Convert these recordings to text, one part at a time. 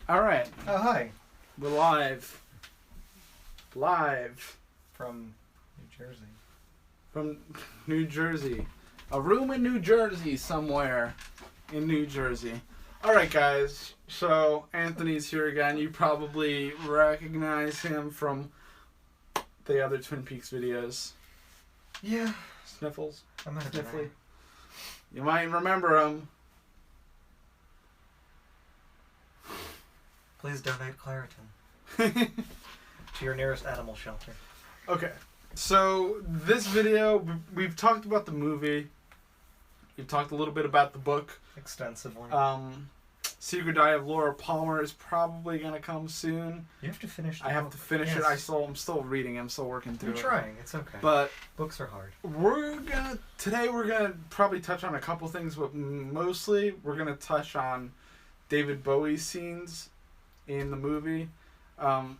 All right. Oh, hi. We're live. Live. From New Jersey. From New Jersey. A room in New Jersey somewhere in New Jersey. All right, guys. So, Anthony's here again. You probably recognize him from the other Twin Peaks videos. Yeah. Sniffles. I'm not Sniffly. You might remember him. Please donate Claritin to your nearest animal shelter. Okay. So, this video, we've talked about the movie. We've talked a little bit about the book. Extensively. Secret Diary of Laura Palmer is probably going to come soon. You have to finish the I have book. to finish it. I'm still reading. I'm still working through You're trying. It's okay. But books are hard. Today we're going to probably touch on a couple things, but mostly we're going to touch on David Bowie scenes in the movie. I'm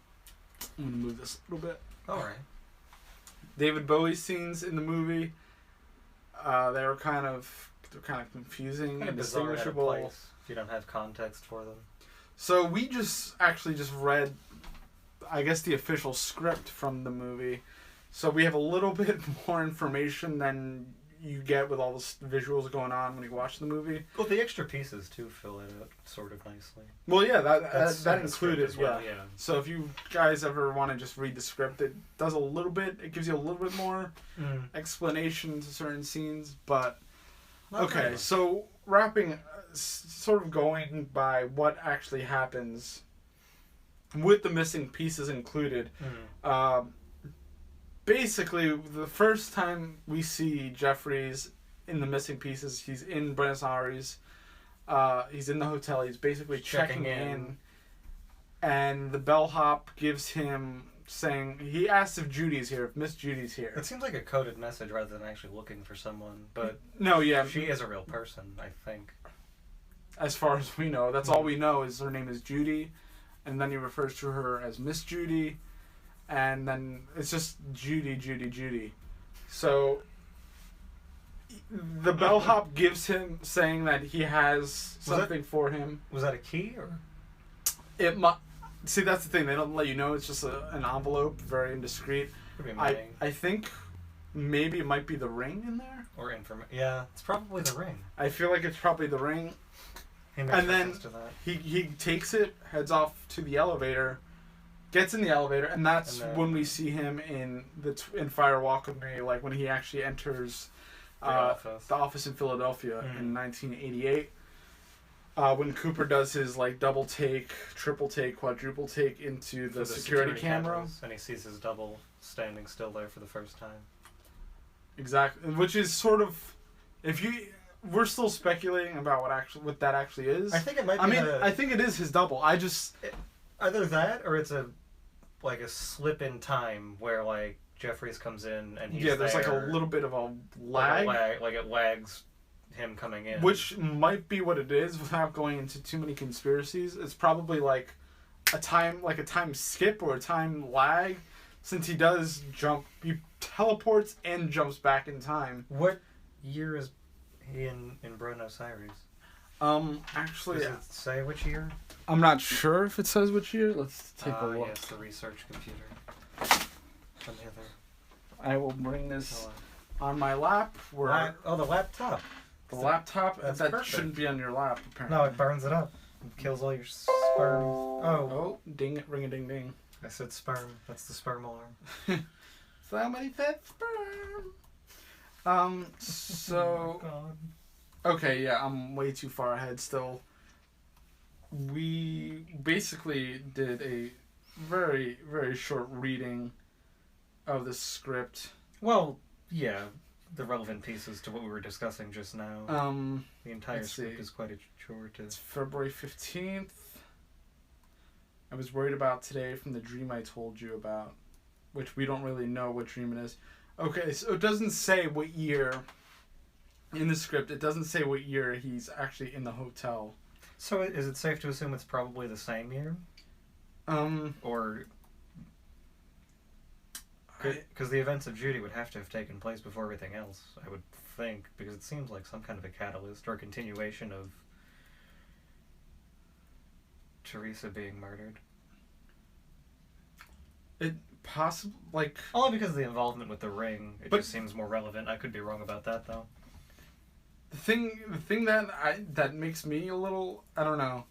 going to move this a little bit. All right. David Bowie scenes in the movie, they're kind of confusing and distinguishable. If you don't have context for them. So we just read, I guess, the official script from the movie. So we have a little bit more information than you get with all the visuals going on when you watch the movie. Well, the extra pieces too fill it out sort of nicely. Well, yeah, that included as well. Yeah. So if you guys ever want to just read the script, it does a little bit. It gives you a little bit more explanation to certain scenes. But okay, so wrapping, sort of going by what actually happens with the missing pieces included. Basically, the first time we see Jeffries in the missing pieces, he's in Buenos Aires. He's in the hotel. He's basically checking in. And the bellhop gives him he asks if Judy's here, if Miss Judy's here. It seems like a coded message rather than actually looking for someone. But no, yeah. She is a real person, I think. As far as we know. That's all we know is her name is Judy. And then he refers to her as Miss Judy. And then it's just Judy. So the bellhop gives him, saying that he has something for him. Was that a key or? See, that's the thing. They don't let you know. It's just an envelope, very indiscreet. I think maybe it might be the ring in there. Or yeah, it's probably the ring. I feel like it's probably the ring. And then he takes it, heads off to the elevator. Gets in the elevator, and that's when we see him in Fire Walk with Me, like when he actually enters the office in Philadelphia in 1988. When Cooper does his double take, triple take, quadruple take into the security camera, cameras, and he sees his double standing still there for the first time. Exactly, which is sort of, we're still speculating about what that actually is. I think it might. I think it is his double. Either that or it's a slip in time where Jeffries comes in and he's there's there, a little bit of a lag. It lags him coming in. Which might be what it is without going into too many conspiracies. It's probably a time skip or a time lag, since he does jump. He teleports and jumps back in time. What year is he in Buenos Aires? Actually, does it say which year? I'm not sure if it says which year. Let's take a look. Yes, the research computer. From the other. I will bring this on my lap. The laptop. The laptop? That's that perfect. Shouldn't be on your lap, apparently. No, it burns it up. It kills all your sperm. Oh, ding it, ring a ding ding. I said sperm. That's the sperm alarm. Somebody said sperm. So... Oh, God. Okay, yeah, I'm way too far ahead still. We basically did a very, very short reading of the script. Well, yeah, the relevant pieces to what we were discussing just now. The entire script is quite short. It's February 15th. I was worried about today from the dream I told you about, which we don't really know what dream it is. Okay, so it doesn't say what year... In the script, it doesn't say what year he's actually in the hotel. So is it safe to assume it's probably the same year? Or... Because the events of Judy would have to have taken place before everything else, I would think, because it seems like some kind of a catalyst or a continuation of Teresa being murdered. It possible like only because of the involvement with the ring. It just seems more relevant. I could be wrong about that though. The thing that makes me a little, I don't know.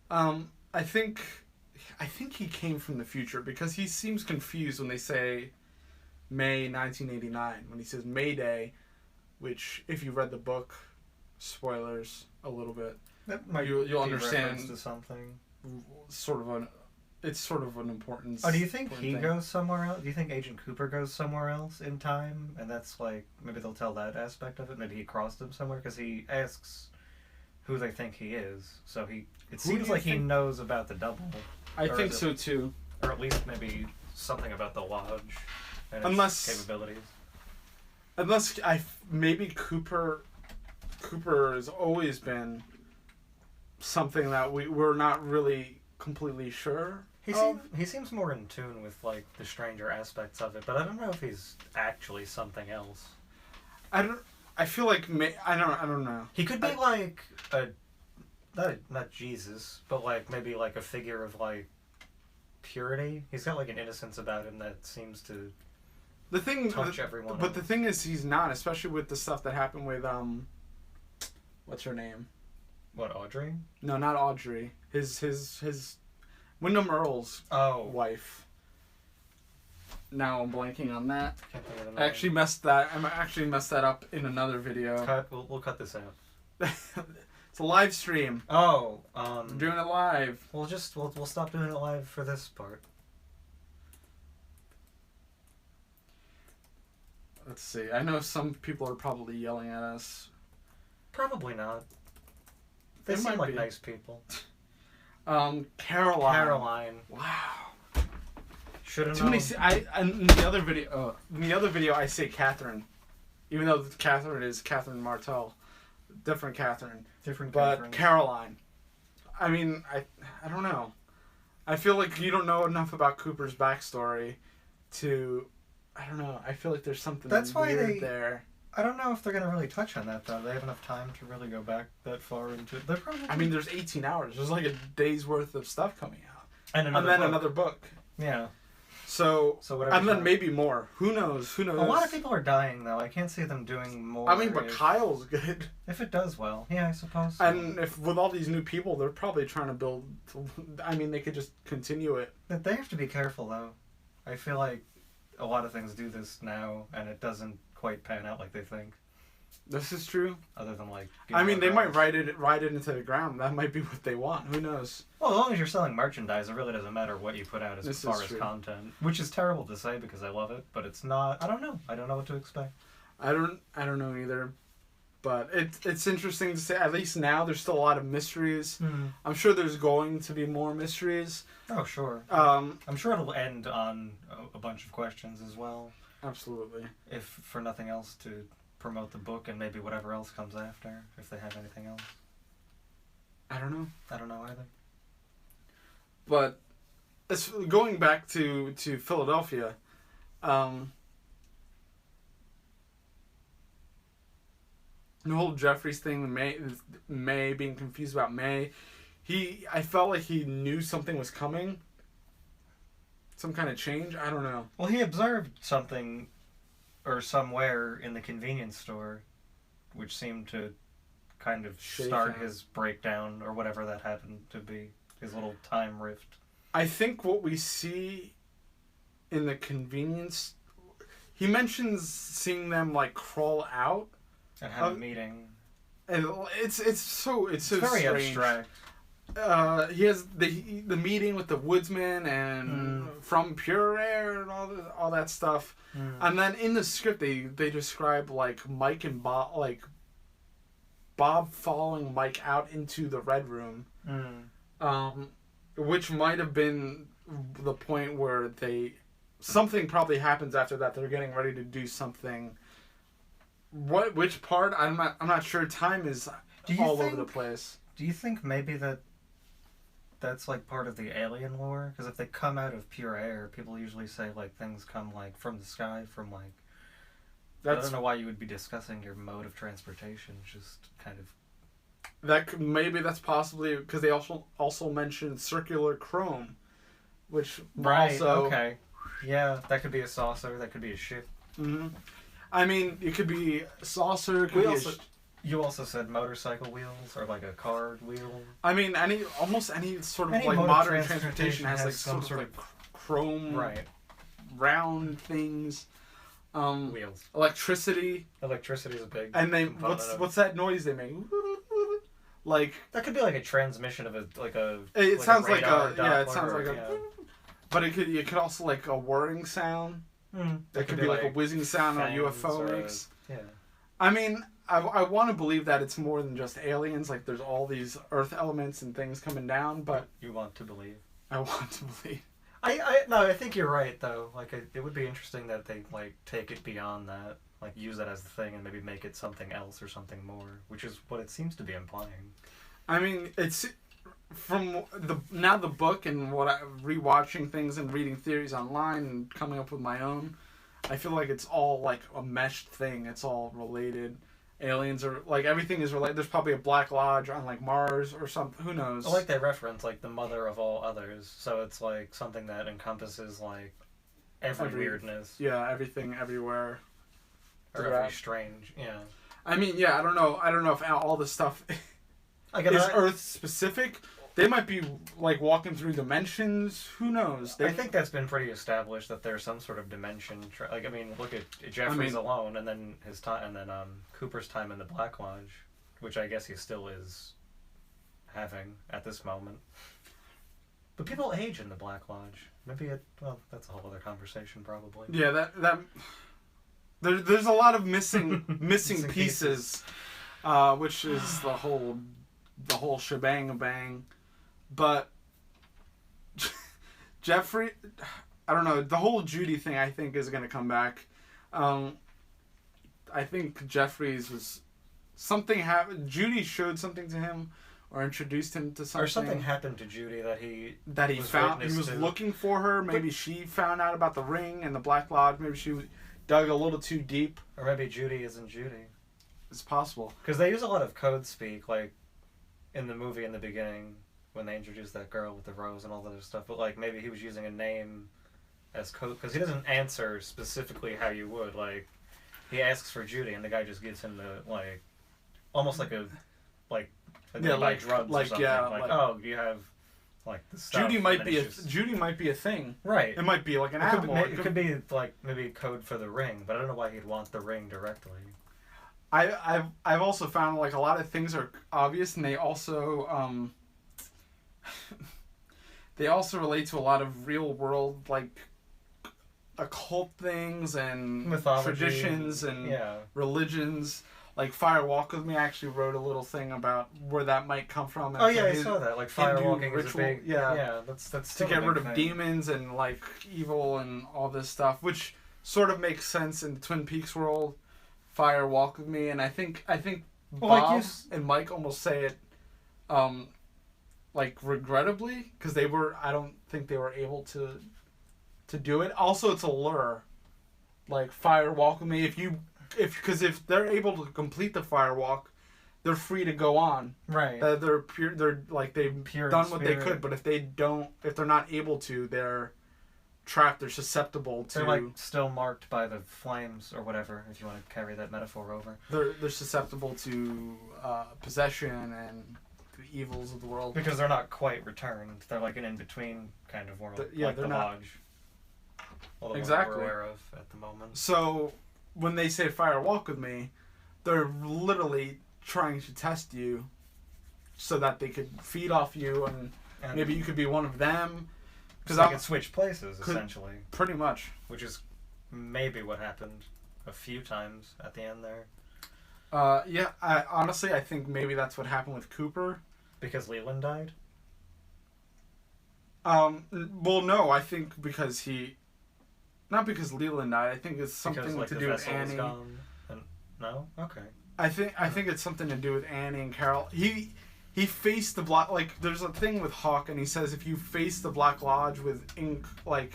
I think he came from the future because he seems confused when they say May 1989 when he says Mayday, which if you read the book, spoilers a little bit, that might you'll understand to something. It's sort of an importance. Oh, do you think he goes somewhere else? Do you think Agent Cooper goes somewhere else in time? And that's like, maybe they'll tell that aspect of it. Maybe he crossed him somewhere because he asks who they think he is. So it seems like he knows about the double. I think so too. Or at least maybe something about the Lodge and its capabilities. Unless maybe Cooper has always been something that we're not really completely sure. He seems more in tune with like the stranger aspects of it, but I don't know if he's actually something else. I feel like I don't know. He could be like not Jesus, but like maybe like a figure of like purity. He's got like an innocence about him that seems to touch everyone. But the thing is, he's not, especially with the stuff that happened with what's her name? What, Audrey? No, not Audrey. His Wyndham Earl's wife. Now I'm blanking on that. I actually messed that up in another video. We'll cut this out. It's a live stream. Oh, I'm doing it live. We'll stop doing it live for this part. Let's see. I know some people are probably yelling at us. Probably not. They seem like nice people. Caroline. Wow. Should have known. In the other video, I say Catherine, even though Catherine is Catherine Martell, different Catherine. But Caroline. I mean, I don't know. I feel like you don't know enough about Cooper's backstory to. I don't know. I feel like there's something weird there. I don't know if they're going to really touch on that, though. They have enough time to really go back that far into it. I mean, there's 18 hours. There's like a day's worth of stuff coming out. And another book. Yeah. So whatever. And then maybe more. Who knows? A lot of people are dying, though. I can't see them doing more. I mean, but Kyle's good. If it does well. Yeah, I suppose so. And if with all these new people, they're probably trying to build. I mean, they could just continue it. They have to be careful, though. I feel like a lot of things do this now, and it doesn't quite pan out like they think. This is true. Other than like, I mean, they might ride it into the ground. That might be what they want. Who knows? Well, as long as you're selling merchandise, it really doesn't matter what you put out as far as content. Which is terrible to say because I love it, but it's not. I don't know. I don't know what to expect. I don't know either. But it's interesting to say. At least now, there's still a lot of mysteries. Mm-hmm. I'm sure there's going to be more mysteries. Oh, sure. I'm sure it'll end on a bunch of questions as well. Absolutely. If for nothing else, to promote the book and maybe whatever else comes after, if they have anything else. I don't know. I don't know either. But going back to Philadelphia, the whole Jeffries thing, May being confused about May, I felt like he knew something was coming. Some kind of change? I don't know. Well, he observed something or somewhere in the convenience store which seemed to kind of start his breakdown or whatever that happened to be. His little time rift. I think what we see in the convenience... He mentions seeing them, like, crawl out. And have a meeting. And it's so very strange. Abstract. He has the meeting with the woodsman and from Pure Air and all that stuff. And then in the script they describe like Mike and Bob, like Bob following Mike out into the Red Room, which might have been the point where something probably happens after that. They're getting ready to do something. Which part? I'm not sure. Time is all over the place. Do you think maybe that's like part of the alien lore? Because if they come out of pure air, people usually say like things come like from the sky, from like. I don't know why you would be discussing your mode of transportation. Just kind of maybe that's possibly because they also mentioned circular chrome, which right. Also, okay. Yeah, that could be a saucer. That could be a ship. Mm-hmm. I mean, it could be a saucer. It could be you also said motorcycle wheels or like a car wheel. I mean, almost any sort of Any like mode of modern transportation has like some sort of like chrome, right, round things. Wheels. Electricity. Electricity is a big. And they what's that noise they make? Like that could be like a transmission of a like a. It like sounds a like radar a it sounds like Doppler, a. yeah. But it could also like a whirring sound. That could be like a whizzing sound a UFO makes. Yeah. I mean, I want to believe that it's more than just aliens. Like there's all these Earth elements and things coming down. But you want to believe. I want to believe. I think you're right though. Like it would be interesting that they like take it beyond that, like use that as the thing and maybe make it something else or something more, which is what it seems to be implying. I mean, it's from the book and what rewatching things and reading theories online and coming up with my own. I feel like it's all like a meshed thing. It's all related. Aliens are like everything is related. There's probably a Black Lodge on like Mars or something. Who knows? I like that reference, like the mother of all others. So it's like something that encompasses like every weirdness. Yeah, everything, everywhere. Or every strange. Yeah. I mean, yeah. I don't know if all this stuff is Earth specific. They might be like walking through dimensions. Who knows? I think that's been pretty established that there's some sort of dimension. Like I mean, look at Jeffries alone, and then his time, and then Cooper's time in the Black Lodge, which I guess he still is having at this moment. But people age in the Black Lodge. Maybe that's a whole other conversation, probably. Yeah, there's a lot of missing pieces, which is the whole shebang bang. But Jeffrey, I don't know, the whole Judy thing I think is going to come back. I think Jeffries was something happened. Judy showed something to him or introduced him to something. Or something happened to Judy that he found. He was looking for her. Maybe she found out about the ring and the Black Lodge. Maybe she dug a little too deep. Or maybe Judy isn't Judy. It's possible. Because they use a lot of code speak, like in the movie in the beginning when they introduced that girl with the rose and all that other stuff. But like maybe he was using a name as code because he doesn't answer specifically how you would. Like he asks for Judy and the guy just gives him the like almost like a like like drugs or something. Yeah, like oh you have like the stuff. Judy might be a thing. Right. It might be like an animal. It could be like maybe code for the ring, but I don't know why he'd want the ring directly. I've also found like a lot of things are obvious, and they also relate to a lot of real world like occult things and mythology, traditions and religions. Like Fire Walk With Me, I actually wrote a little thing about where that might come from. Oh yeah, I saw that. Like fire walking ritual, is a big that's to get rid of demons and like evil and all this stuff, which sort of makes sense in the Twin Peaks world. Fire Walk With Me, and I think Bob and Mike almost say it like regrettably because I don't think they were able to do it. Also, it's a lure. Like Fire Walk With Me, because if they're able to complete the fire walk, they're free to go on. Right. They're pure. They've done what they could. But if they're not able to, they're trapped. They're susceptible to. They're like still marked by the flames or whatever. If you want to carry that metaphor over. They're susceptible to possession and the evils of the world because they're not quite returned. They're like an in between kind of world. Like they're the not. Lodge. Although exactly. We're aware of at the moment. So. When they say Fire Walk With Me, they're literally trying to test you so that they could feed off you and maybe you could be one of them. Because I could switch places, essentially. Pretty much. Which is maybe what happened a few times at the end there. Yeah, I think maybe that's what happened with Cooper. Because Leland died? Well, no, I think because he... Not because Leland died. I think it's something to do with Annie. No? Okay. I think it's something to do with Annie and Carol. He faced the Black... Like, there's a thing with Hawk, and he says if you face the Black Lodge with incomplete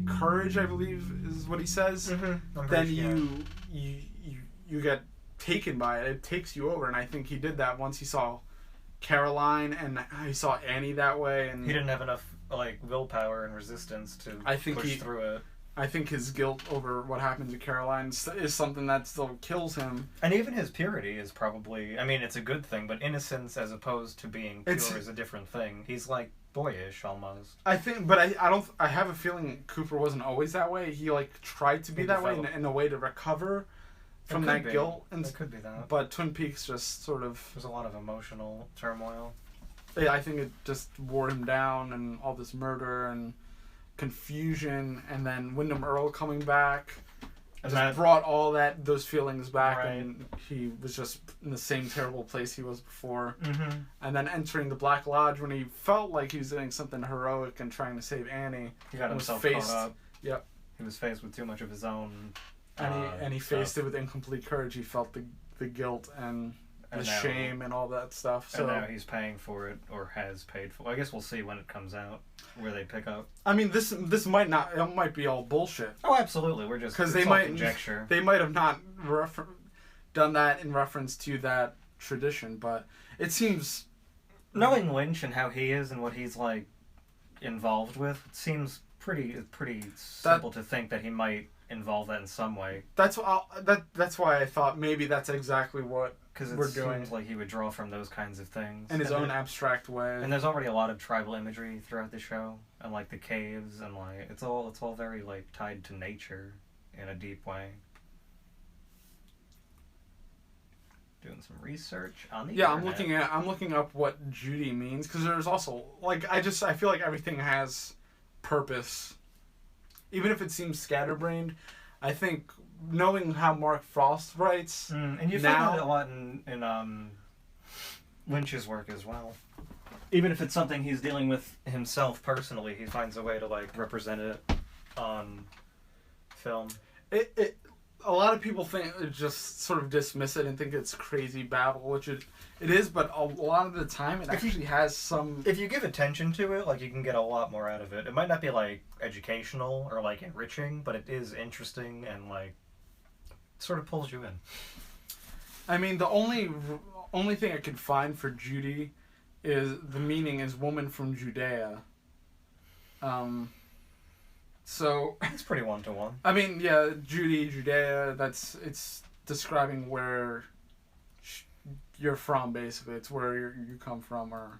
courage, I believe is what he says, then you get taken by it. It takes you over, and I think he did that once he saw Caroline and he saw Annie that way, and he didn't have enough like willpower and resistance to push through it. I think his guilt over what happened to Caroline is something that still kills him. And even his purity is probably... I mean, it's a good thing, but innocence as opposed to being pure is a different thing. He's, like, boyish, almost. I think... But I don't... I have a feeling Cooper wasn't always that way. He, like, tried to be that way in a way to recover from that guilt. It could be that. But Twin Peaks just sort of... There's a lot of emotional turmoil. Yeah, I think it just wore him down, and all this murder and confusion, and then Wyndham Earl coming back and just brought all those feelings back, and he was just in the same terrible place he was before. And then entering the Black Lodge when he felt like he was doing something heroic and trying to save Annie. He got himself caught up. Yep. He was faced with too much of his own and he faced it with incomplete courage. He felt the guilt and the shame and all that stuff. So, and now he's paying for it, or has paid for it. I guess we'll see when it comes out, where they pick up. I mean, this might not... It might be all bullshit. Oh, absolutely. We're just... Because conjecture. They might have not done that in reference to that tradition, but it seems... Knowing Lynch and how he is and what he's, like, involved with, it seems pretty simple to think that he might involve that in some way. That's why I thought maybe that's exactly what we're doing. Seems like he would draw from those kinds of things in his own abstract way. And there's already a lot of tribal imagery throughout the show, and like the caves, and like it's all very like tied to nature in a deep way. Doing some research on the internet. I'm looking up what Judy means, because there's also like I feel like everything has purpose, even if it seems scatterbrained. I think knowing how Mark Frost writes, and you find that a lot in Lynch's work as well. Even if it's something he's dealing with himself personally, he finds a way to like represent it on film. A lot of people just sort of dismiss it and think it's crazy babble, which it is, but a lot of the time it actually has some... If you give attention to it, like, you can get a lot more out of it. It might not be, like, educational or, like, enriching, but it is interesting and, like, sort of pulls you in. I mean, the only thing I could find for Judy is the meaning is woman from Judea. So it's pretty one-to-one. I mean, yeah, Judea, it's describing where you're from, basically. It's where you come from, or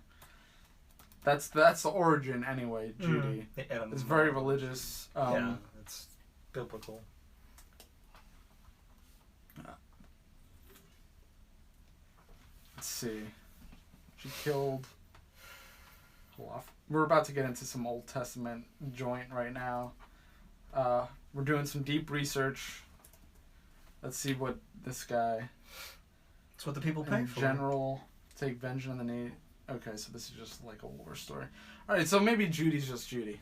that's the origin anyway, Judy. It's very religious. Yeah, it's biblical. Let's see. She killed... Hold off. We're about to get into some Old Testament joint right now. We're doing some deep research. Let's see what this guy... It's what the people pay for. General, take vengeance on the need. Okay, so this is just like a war story. Alright, so maybe Judy's just Judy.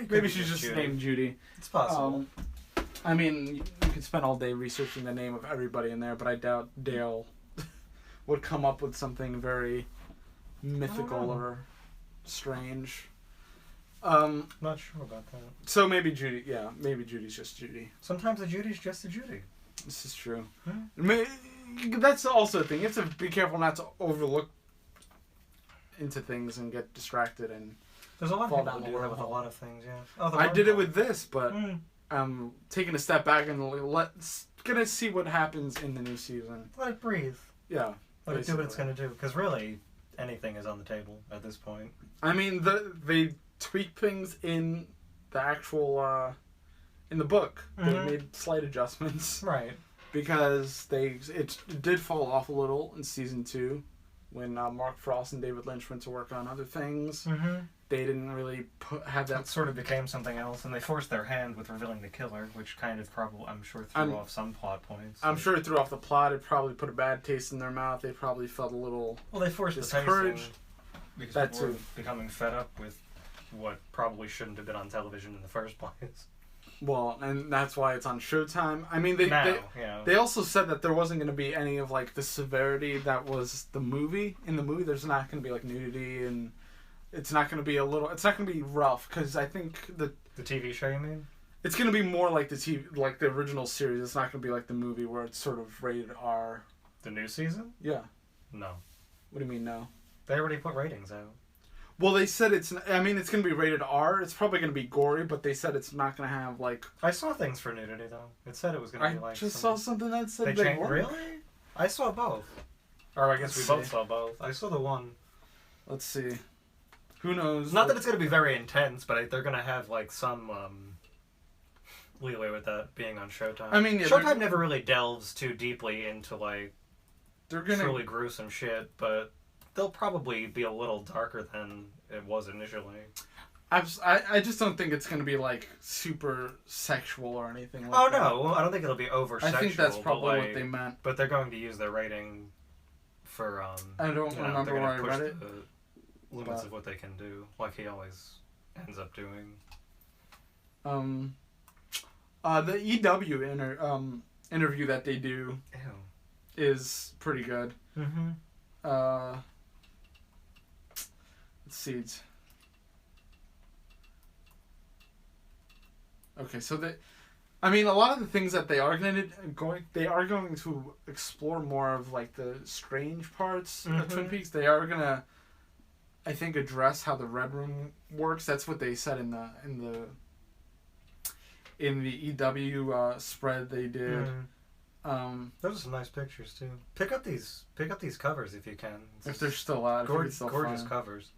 Maybe she's just named Judy. It's possible. I mean, you could spend all day researching the name of everybody in there, but I doubt Dale would come up with something very mythical or strange. Not sure about that. So maybe Judy, maybe Judy's just Judy. Sometimes a Judy's just a Judy. This is true. That's also a thing. You have to be careful not to overlook into things and get distracted. And there's a lot of people do that with a lot of things, yeah. Oh, I did it with this, but I'm taking a step back and gonna see what happens in the new season. Let it breathe. Yeah. Let it do what it's gonna do. Because really, anything is on the table at this point. I mean, they tweak things in the actual... in the book, they made slight adjustments. Right. Because it did fall off a little in season 2 when Mark Frost and David Lynch went to work on other things. They didn't really have that... It sort of became something else, and they forced their hand with revealing the killer, which kind of probably, I'm sure, threw off some plot points. I'm sure it threw off the plot. It probably put a bad taste in their mouth. They probably felt a little... Well, they forced discouraged. Because people were becoming fed up with what probably shouldn't have been on television in the first place. Well, and that's why it's on Showtime. I mean, they also said that there wasn't going to be any of, like, the severity that was the movie. In the movie, there's not going to be, like, nudity, and it's not going to be it's not going to be rough, because I think the TV show, you mean? It's gonna be more like the TV, like the original series. It's not gonna be like the movie where it's sort of rated R. The new season? Yeah. No. What do you mean no? They already put ratings out. Well, they said it's. I mean, it's gonna be rated R. It's probably gonna be gory, but they said it's not gonna have like. I saw things for nudity though. It said it was gonna be like. I just saw something that said they changed. Really? I saw both. Or I guess we both saw both. I saw the one. Let's see. Who knows? Not that it's gonna be very intense, but they're gonna have like some leeway with that being on Showtime. I mean, yeah, Showtime never really delves too deeply into like they're gonna truly gruesome shit, but they'll probably be a little darker than it was initially. I just don't think it's going to be like super sexual or anything like that. Oh no, I don't think it'll be over sexual. I think that's probably what they meant. But they're going to use their rating for I don't remember where I read it. The limits of what they can do, like he always ends up doing. The EW interview that they do is pretty good. Mm-hmm. Let's see. Okay, so I mean, a lot of the things that they are going to explore more of like the strange parts of Twin Peaks. They are gonna, I think, address how the Red Room works. That's what they said in the EW spread they did. Those are some nice pictures too. Pick up these covers if you can. If they're still out, gorgeous covers.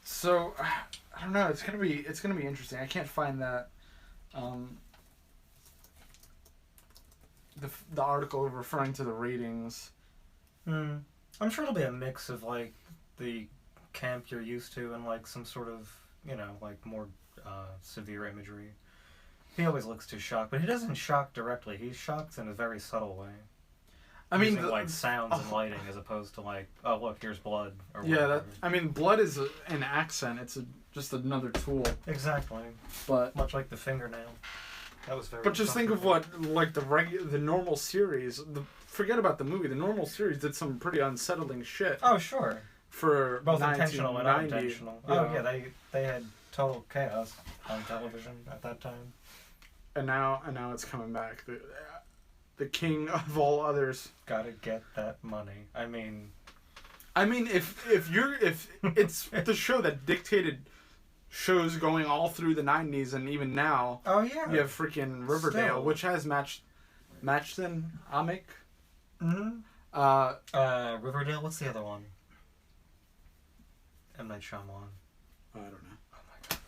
So, I don't know. It's gonna be interesting. I can't find that the article referring to the ratings. I'm sure it'll be a mix of like the camp you're used to and like some sort of like more severe imagery. He always looks too shocked, but he doesn't shock directly. He shocks in a very subtle way. I mean, like sounds and lighting as opposed to like, oh look, here's blood. Or whatever. Blood is an accent. It's just another tool. Exactly. But much like the fingernail. That was very. But just think of what like the normal series. Forget about the movie. The normal series did some pretty unsettling shit. Oh sure. For both intentional and unintentional. Yeah. Oh yeah, they had total chaos on television at that time. And now it's coming back. The king of all others. Gotta get that money. I mean, if it's the show that dictated shows going all through the 90s and even now. Oh yeah. You have freaking Riverdale, which has Matchden Amick. Mm-hmm. Riverdale. What's the other one? M. Night Shyamalan. I don't know. Oh my god.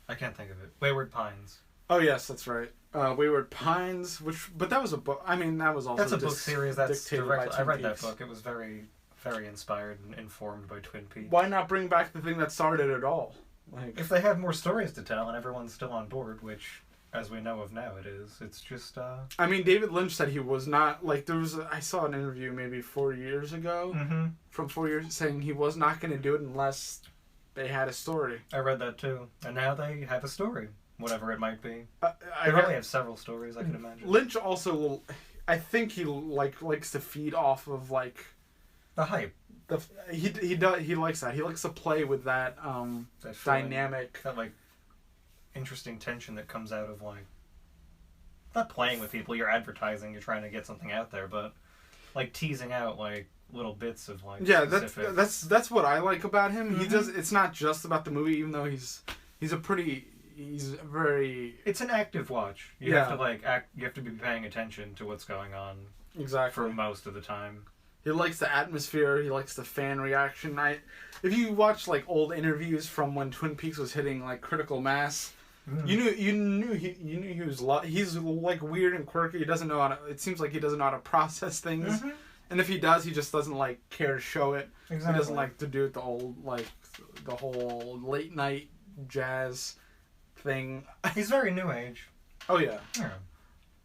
I can't think of it. Wayward Pines. Oh yes, that's right. Wayward Pines, but that was a book. I mean, that was also that's a book series that's directly. I read Peaks. that book. It was very, very inspired and informed by Twin Peaks. Why not bring back the thing that started it all? Like, if they have more stories to tell and everyone's still on board, which, as we know of now, it is. It's just. I mean, David Lynch said he was not like there was. I saw an interview maybe 4 years ago from 4 years saying he was not going to do it unless they had a story. I read that too, and now they have a story. Whatever it might be. They I probably have several stories, I can imagine. Lynch also, I think he likes to feed off of like the hype. He likes that. He likes to play with that dynamic, that like interesting tension that comes out of like not playing with people. You're advertising. You're trying to get something out there, but like teasing out like little bits of like specific... that's what I like about him. He does. It's not just about the movie, even though he's very. It's an active watch. You have to like you have to be paying attention to what's going on. Exactly. For most of the time. He likes the atmosphere. He likes the fan reaction. If you watch like old interviews from when Twin Peaks was hitting like critical mass, you knew he was he's like weird and quirky. He doesn't know how to. It seems like he doesn't know how to process things. And if he does, he just doesn't like care to show it. Exactly. He doesn't like to do it the whole late night jazz thing. He's very new age. Oh yeah. Yeah.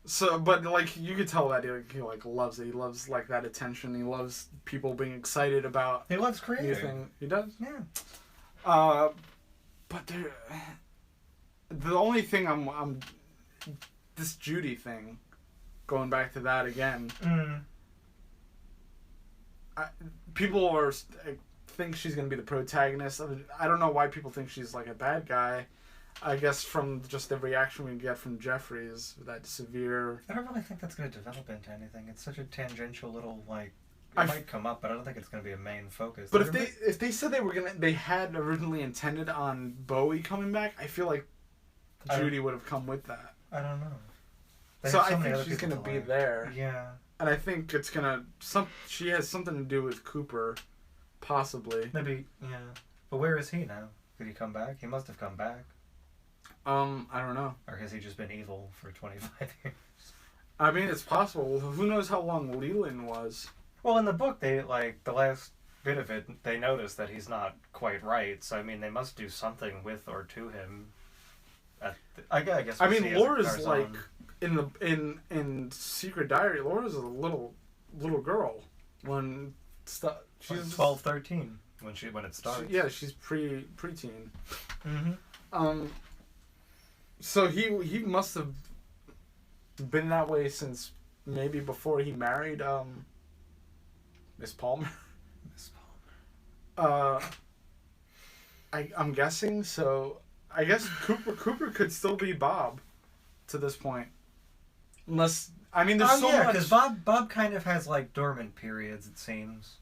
So, but like you could tell that he like loves it. He loves like that attention. He loves people being excited about. He loves creating. He does. Yeah. But the only thing I'm this Judy thing, going back to that again. People think she's gonna be the protagonist of it. I don't know why people think she's like a bad guy. I guess from just the reaction we get from Jeffrey is that severe. I don't really think that's going to develop into anything. It's such a tangential little like. It might come up, but I don't think it's going to be a main focus. But if they said they had originally intended on Bowie coming back, I feel like Judy would have come with that. I don't know. So I think she's going to be there. Yeah. And I think it's going to she has something to do with Cooper, possibly. Maybe, yeah. But where is he now? Did he come back? He must have come back. I don't know. Or has he just been evil for 25 years? I mean, it's possible. Who knows how long Leland was? Well, in the book, they, like, the last bit of it, they notice that he's not quite right. So, I mean, they must do something with or to him. I guess. I mean, Laura's, like, in Secret Diary, Laura's a little girl when she's 12, 13 when it starts. She's preteen. Mm-hmm. So he must have been that way since maybe before he married Miss Palmer. Miss Palmer. I'm guessing. So I guess Cooper could still be Bob to this point, unless there's so much. Because Bob kind of has like dormant periods. It seems.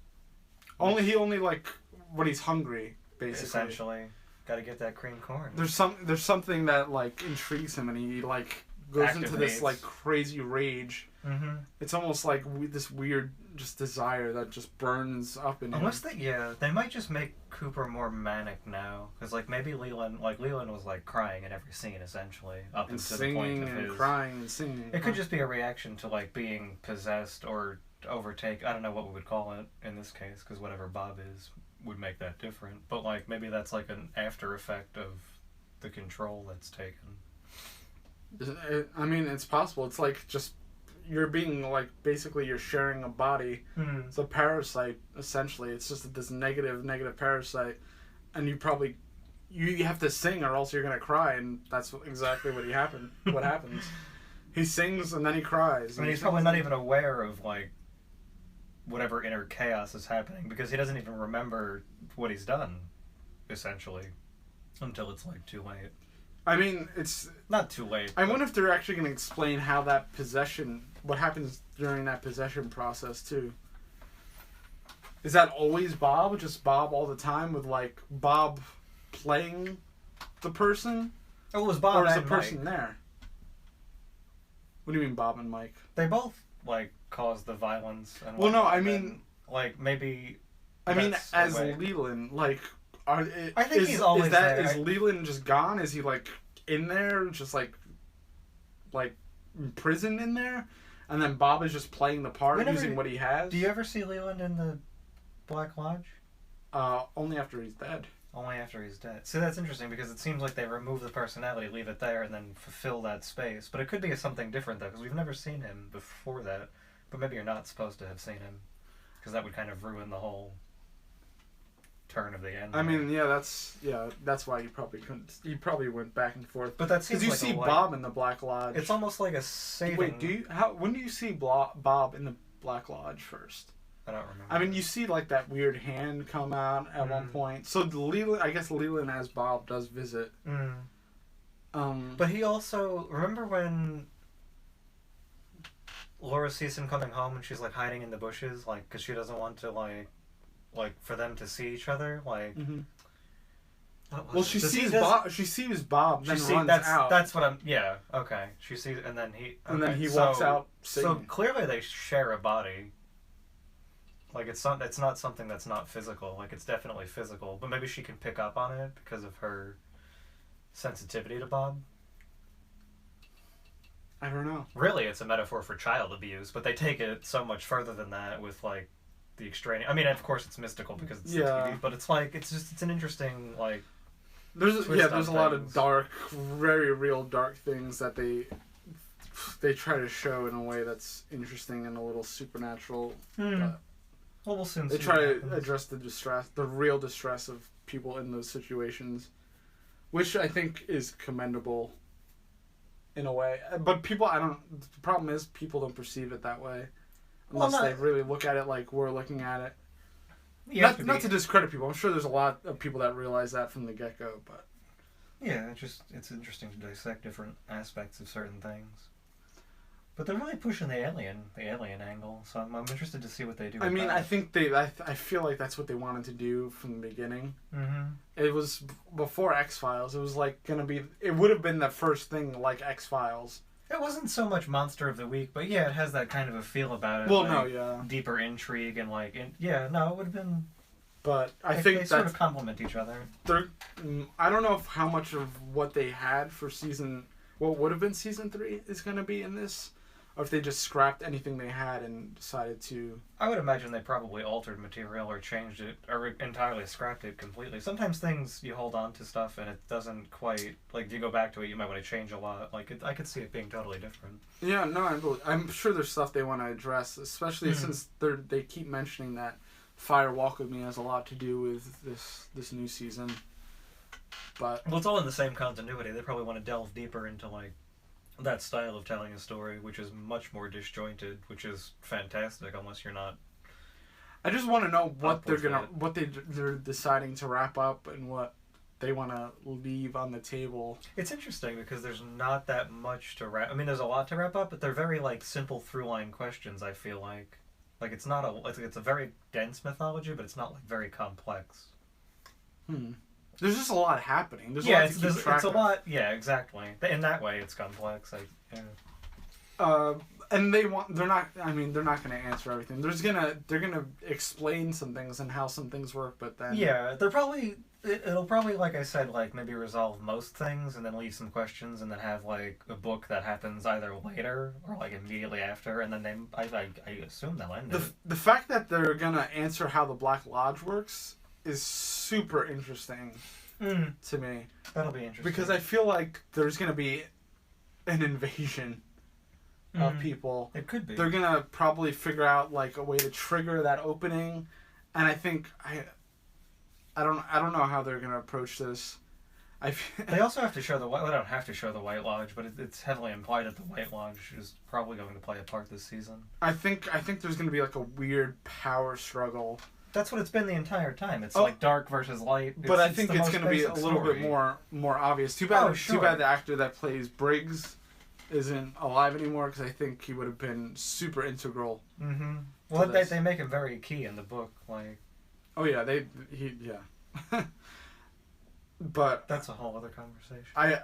He only like when he's hungry, basically. Essentially. Got to get that cream corn. There's something that like intrigues him, and he like goes into this like crazy rage. Mm-hmm. It's almost like this weird just desire that just burns up in him. Unless they might just make Cooper more manic now, because like maybe Leland was like crying in every scene essentially, up and until singing the point of and his crying and singing. It could just be a reaction to like being possessed or overtake. I don't know what we would call it in this case, because whatever Bob is would make that different. But like maybe that's like an after effect of the control that's taken. I mean, it's possible. It's like just you're being like basically you're sharing a body. Mm-hmm. It's a parasite essentially. It's just this negative parasite, and you probably you have to sing or else you're gonna cry, and that's exactly what happens. He sings and then he cries. I mean, he's probably not even aware of like whatever inner chaos is happening, because he doesn't even remember what he's done, essentially, until it's like too late. I mean, it's not too late. I wonder if they're actually going to explain how that possession, what happens during that possession process too. Is that always Bob? Just Bob all the time, with like Bob playing the person? Oh, it was Bob or is and the person Mike. there? What do you mean, Bob and Mike? They both like caused the violence. And well, no, I mean, like maybe. I mean, as Leland, like, I think he's always there. Is Leland just gone? Is he like in there, just like imprisoned in there, and then Bob is just playing the part using what he has? Do you ever see Leland in the Black Lodge? Only after he's dead. Only after he's dead. See, that's interesting, because it seems like they remove the personality, leave it there, and then fulfill that space. But it could be something different, though, because we've never seen him before that. But maybe you're not supposed to have seen him, because that would kind of ruin the whole turn of the end. I mean, that's why you probably couldn't. You probably went back and forth. But that seems because you see Bob in the Black Lodge. It's almost like a saving. Wait, when do you see Bob in the Black Lodge first? I don't remember. I mean, you see like that weird hand come out at one point. So I guess Leland as Bob does visit. But he also, remember when Laura sees him coming home and she's like hiding in the bushes, like because she doesn't want to like for them to see each other, like. Mm-hmm. Well, she sees Bob, then runs out. That's what I'm. Yeah. Okay. She sees, and then he. Okay. And then he walks out. Singing. So clearly they share a body. Like it's not something that's not physical. Like it's definitely physical, but maybe she can pick up on it because of her sensitivity to Bob. I don't know. Really, it's a metaphor for child abuse, but they take it so much further than that with like the extraneous. I mean, of course, it's mystical because it's TV, but it's like it's an interesting like. There's a lot of dark, very real dark things that they try to show in a way that's interesting and a little supernatural. But well, we'll soon. They try to address the real distress of people in those situations, which I think is commendable. In a way, but the problem is people don't perceive it that way, unless they really look at it like we're looking at it. Not to discredit people. I'm sure there's a lot of people that realize that from the get-go, but Yeah, it's interesting to dissect different aspects of certain things. But they're really pushing the alien angle, so I'm interested to see what they do. I mean, I think I feel like that's what they wanted to do from the beginning. Mm-hmm. It was before X-Files. It was like gonna be. It would have been the first thing like X-Files. It wasn't so much Monster of the Week, but yeah, it has that kind of a feel about it. Well, like, no, yeah. Deeper intrigue and like, it would have been. But I think they sort of complement each other. I don't know how much of what they had for what would have been season 3 is going to be in this, or if they just scrapped anything they had and decided to. I would imagine they probably altered material or changed it or entirely scrapped it completely. Sometimes things you hold on to stuff and it doesn't quite if you go back to it, you might want to change a lot. I could see it being totally different. Yeah, no, I'm sure there's stuff they want to address, especially since they keep mentioning that Fire Walk With Me has a lot to do with this new season. But it's all in the same continuity. They probably want to delve deeper into that style of telling a story, which is much more disjointed, which is fantastic unless you're not. I just want to know what they're deciding to wrap up and what they want to leave on the table. It's interesting because there's not that much to wrap. I mean, there's a lot to wrap up, but they're very simple through line questions. I feel like it's not it's a very dense mythology, but it's not very complex. There's just a lot happening. There's a lot. Yeah, exactly. In that way, it's complex. And they're not going to answer everything. They're gonna explain some things and how some things work, but then it'll probably like I said, maybe resolve most things and then leave some questions and then have a book that happens either later or immediately after, and then I assume they'll end it. The fact that they're gonna answer how the Black Lodge works is super interesting to me. That'll be interesting. Because I feel like there's going to be an invasion of people. It could be. They're going to probably figure out a way to trigger that opening, and I think I don't know how they're going to approach this. They also have to show they don't have to show the White Lodge, but it's heavily implied that the White Lodge is probably going to play a part this season. I think there's going to be a weird power struggle. That's what it's been the entire time. It's dark versus light. But I think it's going to be a little bit more obvious. Too bad the actor that plays Briggs isn't alive anymore, because I think he would have been super integral. Mm-hmm. Well, they make him very key in the book. Oh yeah, But that's a whole other conversation.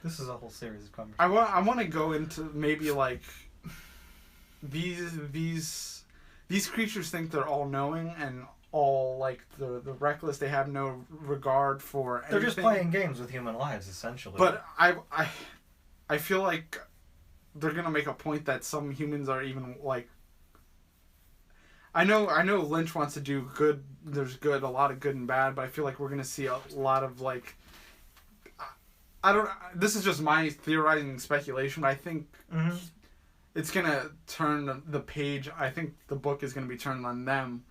This is a whole series of conversations. I want to go into maybe these creatures think they're all knowing and all the reckless. They have no regard for anything. They're just playing games with human lives, essentially. But I feel like they're gonna make a point that some humans are even I know Lynch wants to do good. There's a lot of good and bad, but I feel like we're gonna see a lot of I don't. This is just my theorizing speculation, but I think. It's going to turn the page. I think the book is going to be turned on them,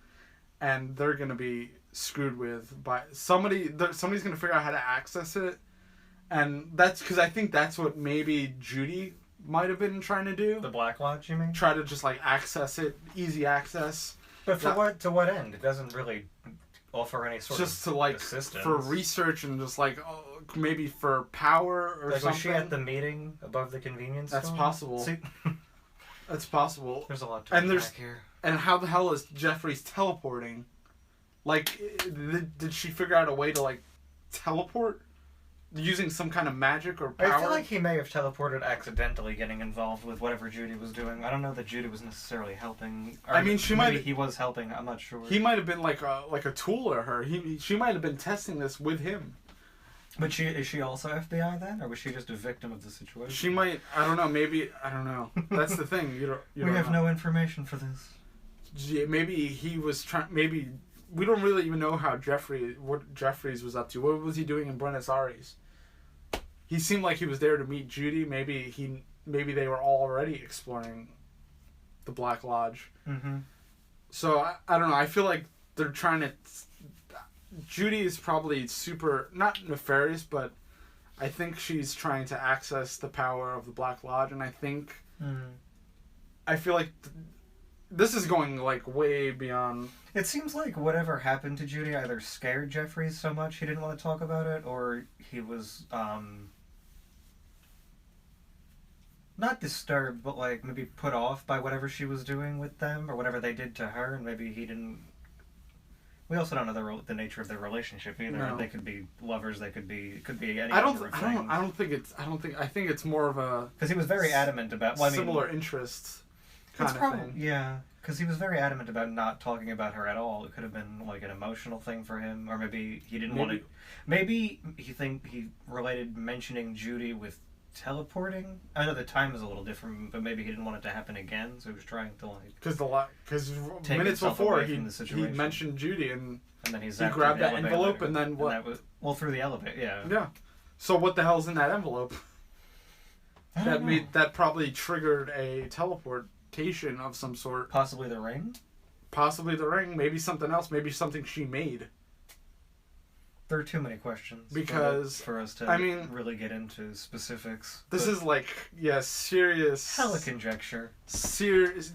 and they're going to be screwed with by somebody. Somebody's going to figure out how to access it, and that's because I think that's what maybe Judy might have been trying to do. The Black Lodge, you mean? Try to just access it, easy access. But to what end? It doesn't really offer any sort just of to assistance. For research and just maybe for power or something. Was she at the meeting above the convenience store? That's possible. See? That's possible. There's a lot to unpack here. And how the hell is Jeffries teleporting? Did she figure out a way to teleport using some kind of magic or power? I feel like he may have teleported accidentally, getting involved with whatever Judy was doing. I don't know that Judy was necessarily helping. He was helping. I'm not sure. He might have been like a tool to her. She might have been testing this with him. But is she also FBI then, or was she just a victim of the situation? She might. I don't know. Maybe I don't know. That's the thing. We have no information for this. Maybe he was trying. Maybe we don't really even know what Jeffries was up to. What was he doing in Buenos Aires? He seemed like he was there to meet Judy. Maybe they were already exploring the Black Lodge. Mm-hmm. So I don't know. I feel like they're trying to. Judy is probably super, not nefarious, but I think she's trying to access the power of the Black Lodge, and I think, I feel like this is going like way beyond. It seems like whatever happened to Judy either scared Jeffries so much he didn't want to talk about it, or he was not disturbed, but like maybe put off by whatever she was doing with them or whatever they did to her, and maybe he didn't. We also don't know the nature of their relationship either. No. They could be lovers. They could be. It could be any I number of things. I think it's more of a. Because he was very adamant about similar interests. Kind of thing. Yeah, because he was very adamant about not talking about her at all. It could have been like an emotional thing for him, or maybe he didn't want to. Maybe he related mentioning Judy with teleporting. I know the time is a little different, but maybe he didn't want it to happen again, so he was trying to like. Because minutes before he mentioned Judy and then he grabbed that envelope and then what? Through the elevator, yeah. Yeah. So what the hell's in that envelope? That probably triggered a teleportation of some sort. Possibly the ring? Possibly the ring. Maybe something else. Maybe something she made. There are too many questions for us to really get into specifics. This is like, serious... Hella conjecture. Serious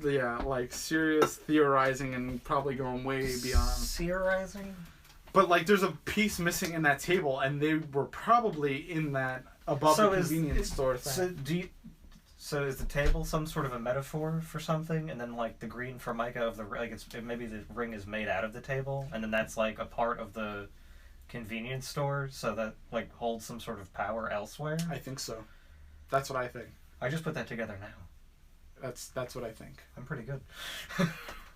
theorizing and probably going way beyond... Theorizing? But like there's a piece missing in that table and they were probably in that above the convenience store thing. So is the table some sort of a metaphor for something, and then like the green formica of the maybe the ring is made out of the table, and then that's like a part of the convenience store, so that like holds some sort of power elsewhere? I think so. That's what I think. I just put that together now. That's what I think. I'm pretty good.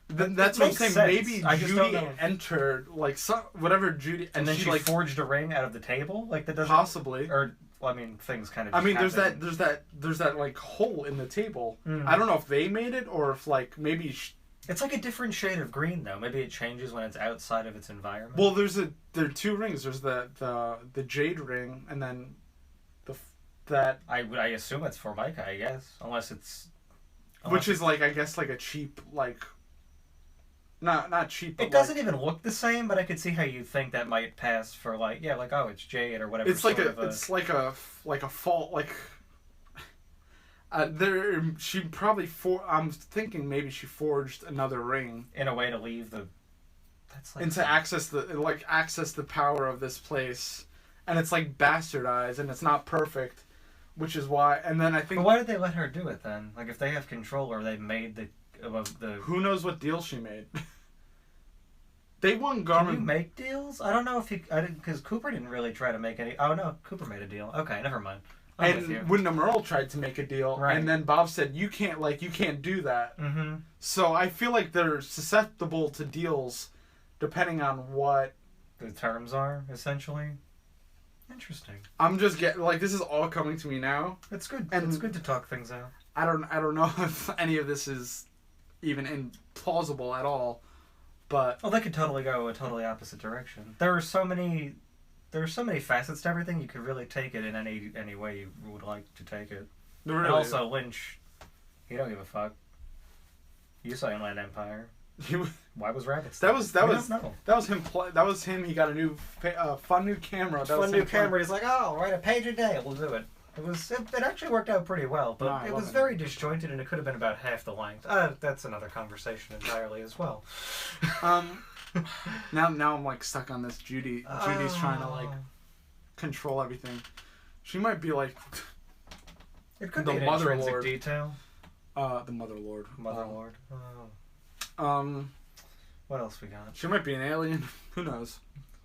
That's what I'm saying. Sense. Maybe Judy entered like whatever Judy, and then she like forged a ring out of the table. Like that doesn't possibly. Or well, I mean, things kind of. There's that like hole in the table. I don't know if they made it or if like maybe. It's like a different shade of green though. Maybe it changes when it's outside of its environment. Well, there are two rings. There's the jade ring, and then that. I assume it's formica, I guess, unless which is like I guess like a cheap like. Not cheap. But it doesn't even look the same, but I could see how you think that might pass for like it's jade or whatever. It's like a fault like. She probably I'm thinking maybe she forged another ring in a way to leave the. That's like. And to access the power of this place, and it's like bastardized and it's not perfect, which is why. And then I think. But why did they let her do it then? Like if they have control or they made the. Who knows what deal she made? They won Garmin. Can you make deals? I don't know if because Cooper didn't really try to make any. Oh no, Cooper made a deal. Okay, never mind. And Wyndham Earl tried to make a deal, right. And then Bob said, "You can't do that." Mm-hmm. So I feel like they're susceptible to deals, depending on what the terms are. Essentially, interesting. I'm just this is all coming to me now. It's good. And it's good to talk things out. I don't know if any of this is even plausible at all, but they could totally go a totally opposite direction. There are so many facets to everything. You could really take it in any way you would like to take it. Really? And also Lynch, he don't give a fuck. You saw Inland Empire. Why was Rabbits? That was him. That was him. He got a fun new camera. He's like, oh, write a page a day. We'll do it. It actually worked out pretty well, but it was very disjointed, and it could have been about half the length. That's another conversation entirely as well. Now I'm like stuck on this Judy. Judy's trying to like control everything. She might be like. It could be an intrinsic detail. The Mother Lord. Mother Lord. Oh. What else we got? She might be an alien. Who knows?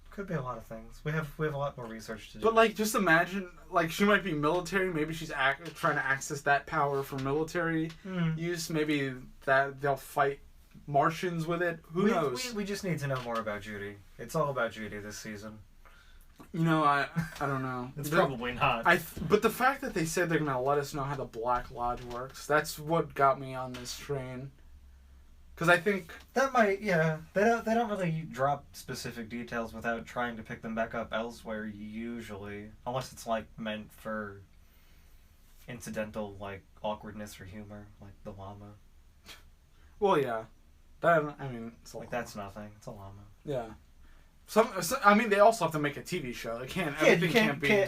Could be a lot of things. We have a lot more research to do. But like, just imagine, like, she might be military. Maybe she's trying to access that power for military use. Maybe that they'll fight Martians with it. Who knows? We just need to know more about Judy. It's all about Judy this season. You know, I don't know. It's probably not. But the fact that they said they're gonna let us know how the Black Lodge works, that's what got me on this train. Because I think that might, yeah. They don't really drop specific details without trying to pick them back up elsewhere usually, unless it's like meant for incidental like awkwardness or humor, like the llama. Well, yeah. It's like that's nothing. It's a llama. Yeah. They also have to make a TV show. They can't. Yeah,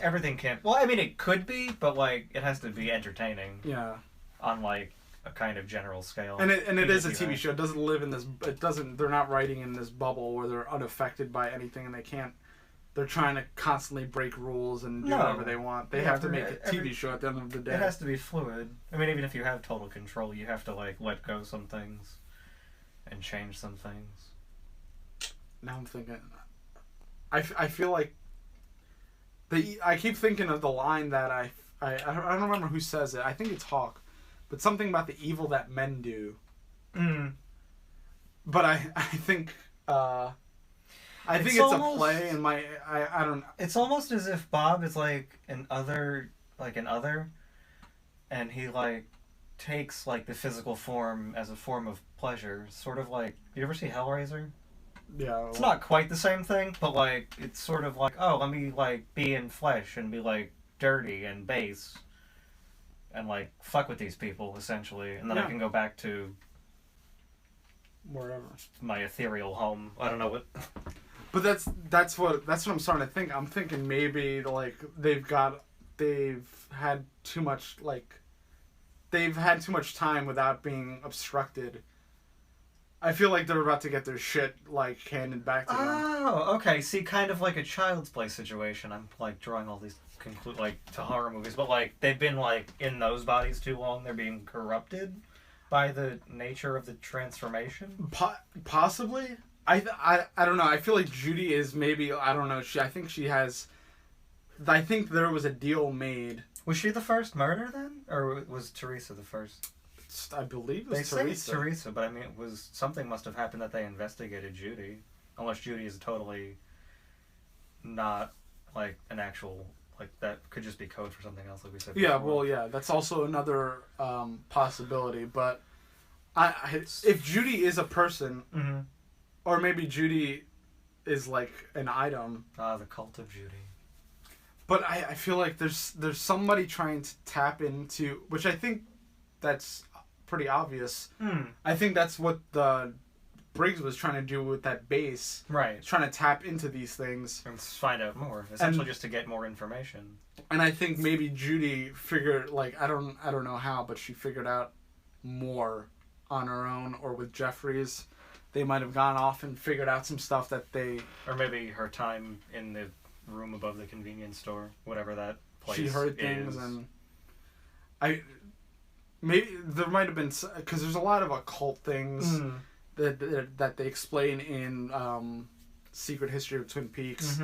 everything can't. Well, it could be, but like it has to be entertaining. Yeah. Unlike a kind of general scale. And it is a TV show. It doesn't live in this. It doesn't. They're not writing in this bubble where they're unaffected by anything, and they can't. They're trying to constantly break rules and do whatever they want. They have to make a TV show at the end of the day. It has to be fluid. I mean, even if you have total control, you have to like let go some things and change some things. Now I'm thinking. I feel like. I keep thinking of the line that I don't remember who says it. I think it's Hawk, but something about the evil that men do. But I think. I think it's almost a play, and I don't. It's almost as if Bob is like an other, and he like takes like the physical form as a form of pleasure. Sort of like, you ever see Hellraiser? Yeah. It's not quite the same thing, but like it's sort of like, oh, let me like be in flesh and be like dirty and base, and like fuck with these people essentially, and then I can go back to wherever my ethereal home. I don't know what. But that's what I'm starting to think. I'm thinking maybe like they've had too much time without being obstructed. I feel like they're about to get their shit like handed back to them. Oh, okay. See, kind of like a Child's Play situation. I'm like drawing all these to horror movies, but like they've been like in those bodies too long. They're being corrupted by the nature of the transformation. Possibly. I don't know. I feel like Judy is maybe, I don't know. I think there was a deal made. Was she the first murder then, or was Teresa the first? I believe it was Teresa. They say it's Teresa, but I mean, something must have happened that they investigated Judy, unless Judy is totally not like an actual, like that could just be code for something else, like we said. Yeah, before. well, yeah, that's also another possibility. But if Judy is a person. Mm-hmm. Or maybe Judy is like an item. The cult of Judy. But I feel like there's somebody trying to tap into, which I think that's pretty obvious. I think that's what the Briggs was trying to do with that base. Right. Trying to tap into these things. And find out more. Essentially just to get more information. And I think maybe Judy figured, like, I don't know how, but she figured out more on her own or with Jeffries. They might have gone off and figured out some stuff that they... Or maybe her time in the room above the convenience store, whatever that place is. She heard things and... Maybe there might have been... Because there's a lot of occult things that they explain in Secret History of Twin Peaks.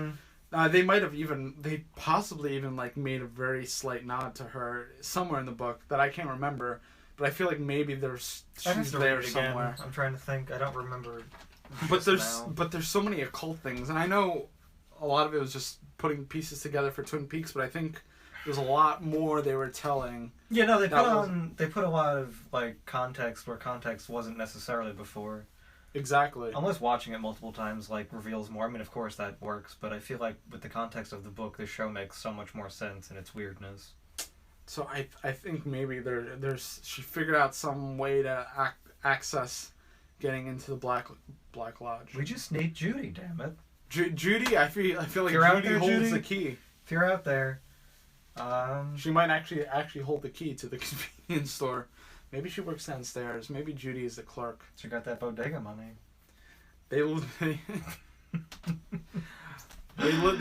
They might have even... They possibly even like made a very slight nod to her somewhere in the book that I can't remember. But I feel like maybe she's there somewhere. I'm trying to think. I don't remember. But there's so many occult things, and I know a lot of it was just putting pieces together for Twin Peaks. But I think there's a lot more they were telling. Yeah, no, they put a lot of like context where context wasn't necessarily before. Exactly. Unless watching it multiple times like reveals more. I mean, of course that works, but I feel like with the context of the book, the show makes so much more sense in its weirdness. So I think maybe she figured out some way to access getting into the Black Lodge. We just need Judy, damn it. Judy, I feel like Judy holds the key. If you're out there, she might actually hold the key to the convenience store. Maybe she works downstairs. Maybe Judy is the clerk. She got that bodega money. They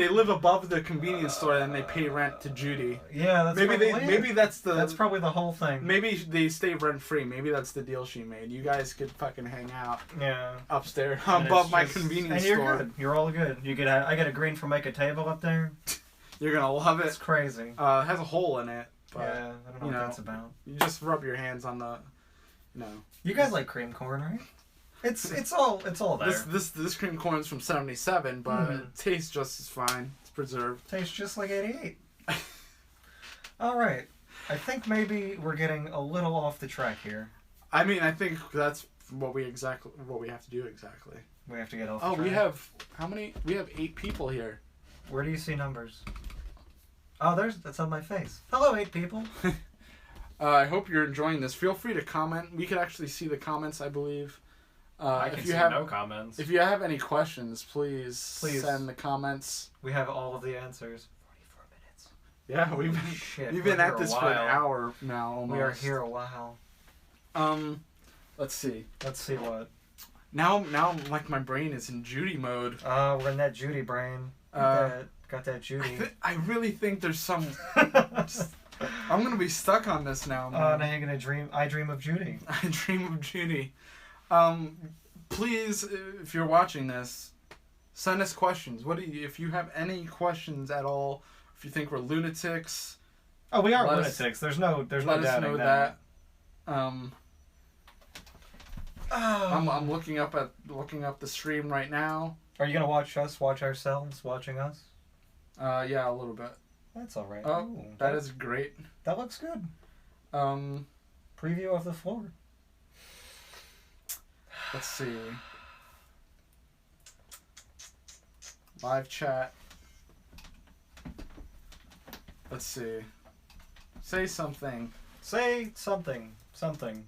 live above the convenience store and they pay rent to Judy. Yeah, that's maybe that's probably the whole thing. Maybe they stay rent free. Maybe that's the deal she made. You guys could fucking hang out. Yeah. Upstairs above my convenience store. And you're good. You're all good. I get a green formica table up there. You're gonna love it. It's crazy. It has a hole in it. But, yeah, I don't know what that's about. You just rub your hands on the. You guys like cream corn, right? It's all there. This cream corn's from 1977, but it tastes just as fine. It's preserved. Tastes just like 88. All right. I think maybe we're getting a little off the track here. I mean, I think that's what we have to do exactly. We have to get off the track. We have how many? We have 8 people here. Where do you see numbers? Oh, that's on my face. Hello, 8 people. I hope you're enjoying this. Feel free to comment. We could actually see the comments, I believe. I can see no comments. If you have any questions, please send the comments. We have all of the answers. 44 minutes. Yeah, we've been at this for an hour now almost. We are here a while. Let's see. Let's see what. Now, like my brain is in Judy mode. We're in that Judy brain. Got that Judy. I really think there's some. I'm gonna be stuck on this now. Now you're gonna dream. I dream of Judy. I dream of Judy. Please, if you're watching this, send us questions. If you have any questions at all, if you think we're lunatics. Oh, we are lunatics. There's no let us know that. I'm looking up the stream right now. Are you gonna watch ourselves watching us? Yeah, a little bit. That's all right. Oh, that is great. That looks good. Preview of the floor. Let's see. Live chat. Let's see. Say something. Say something. Something.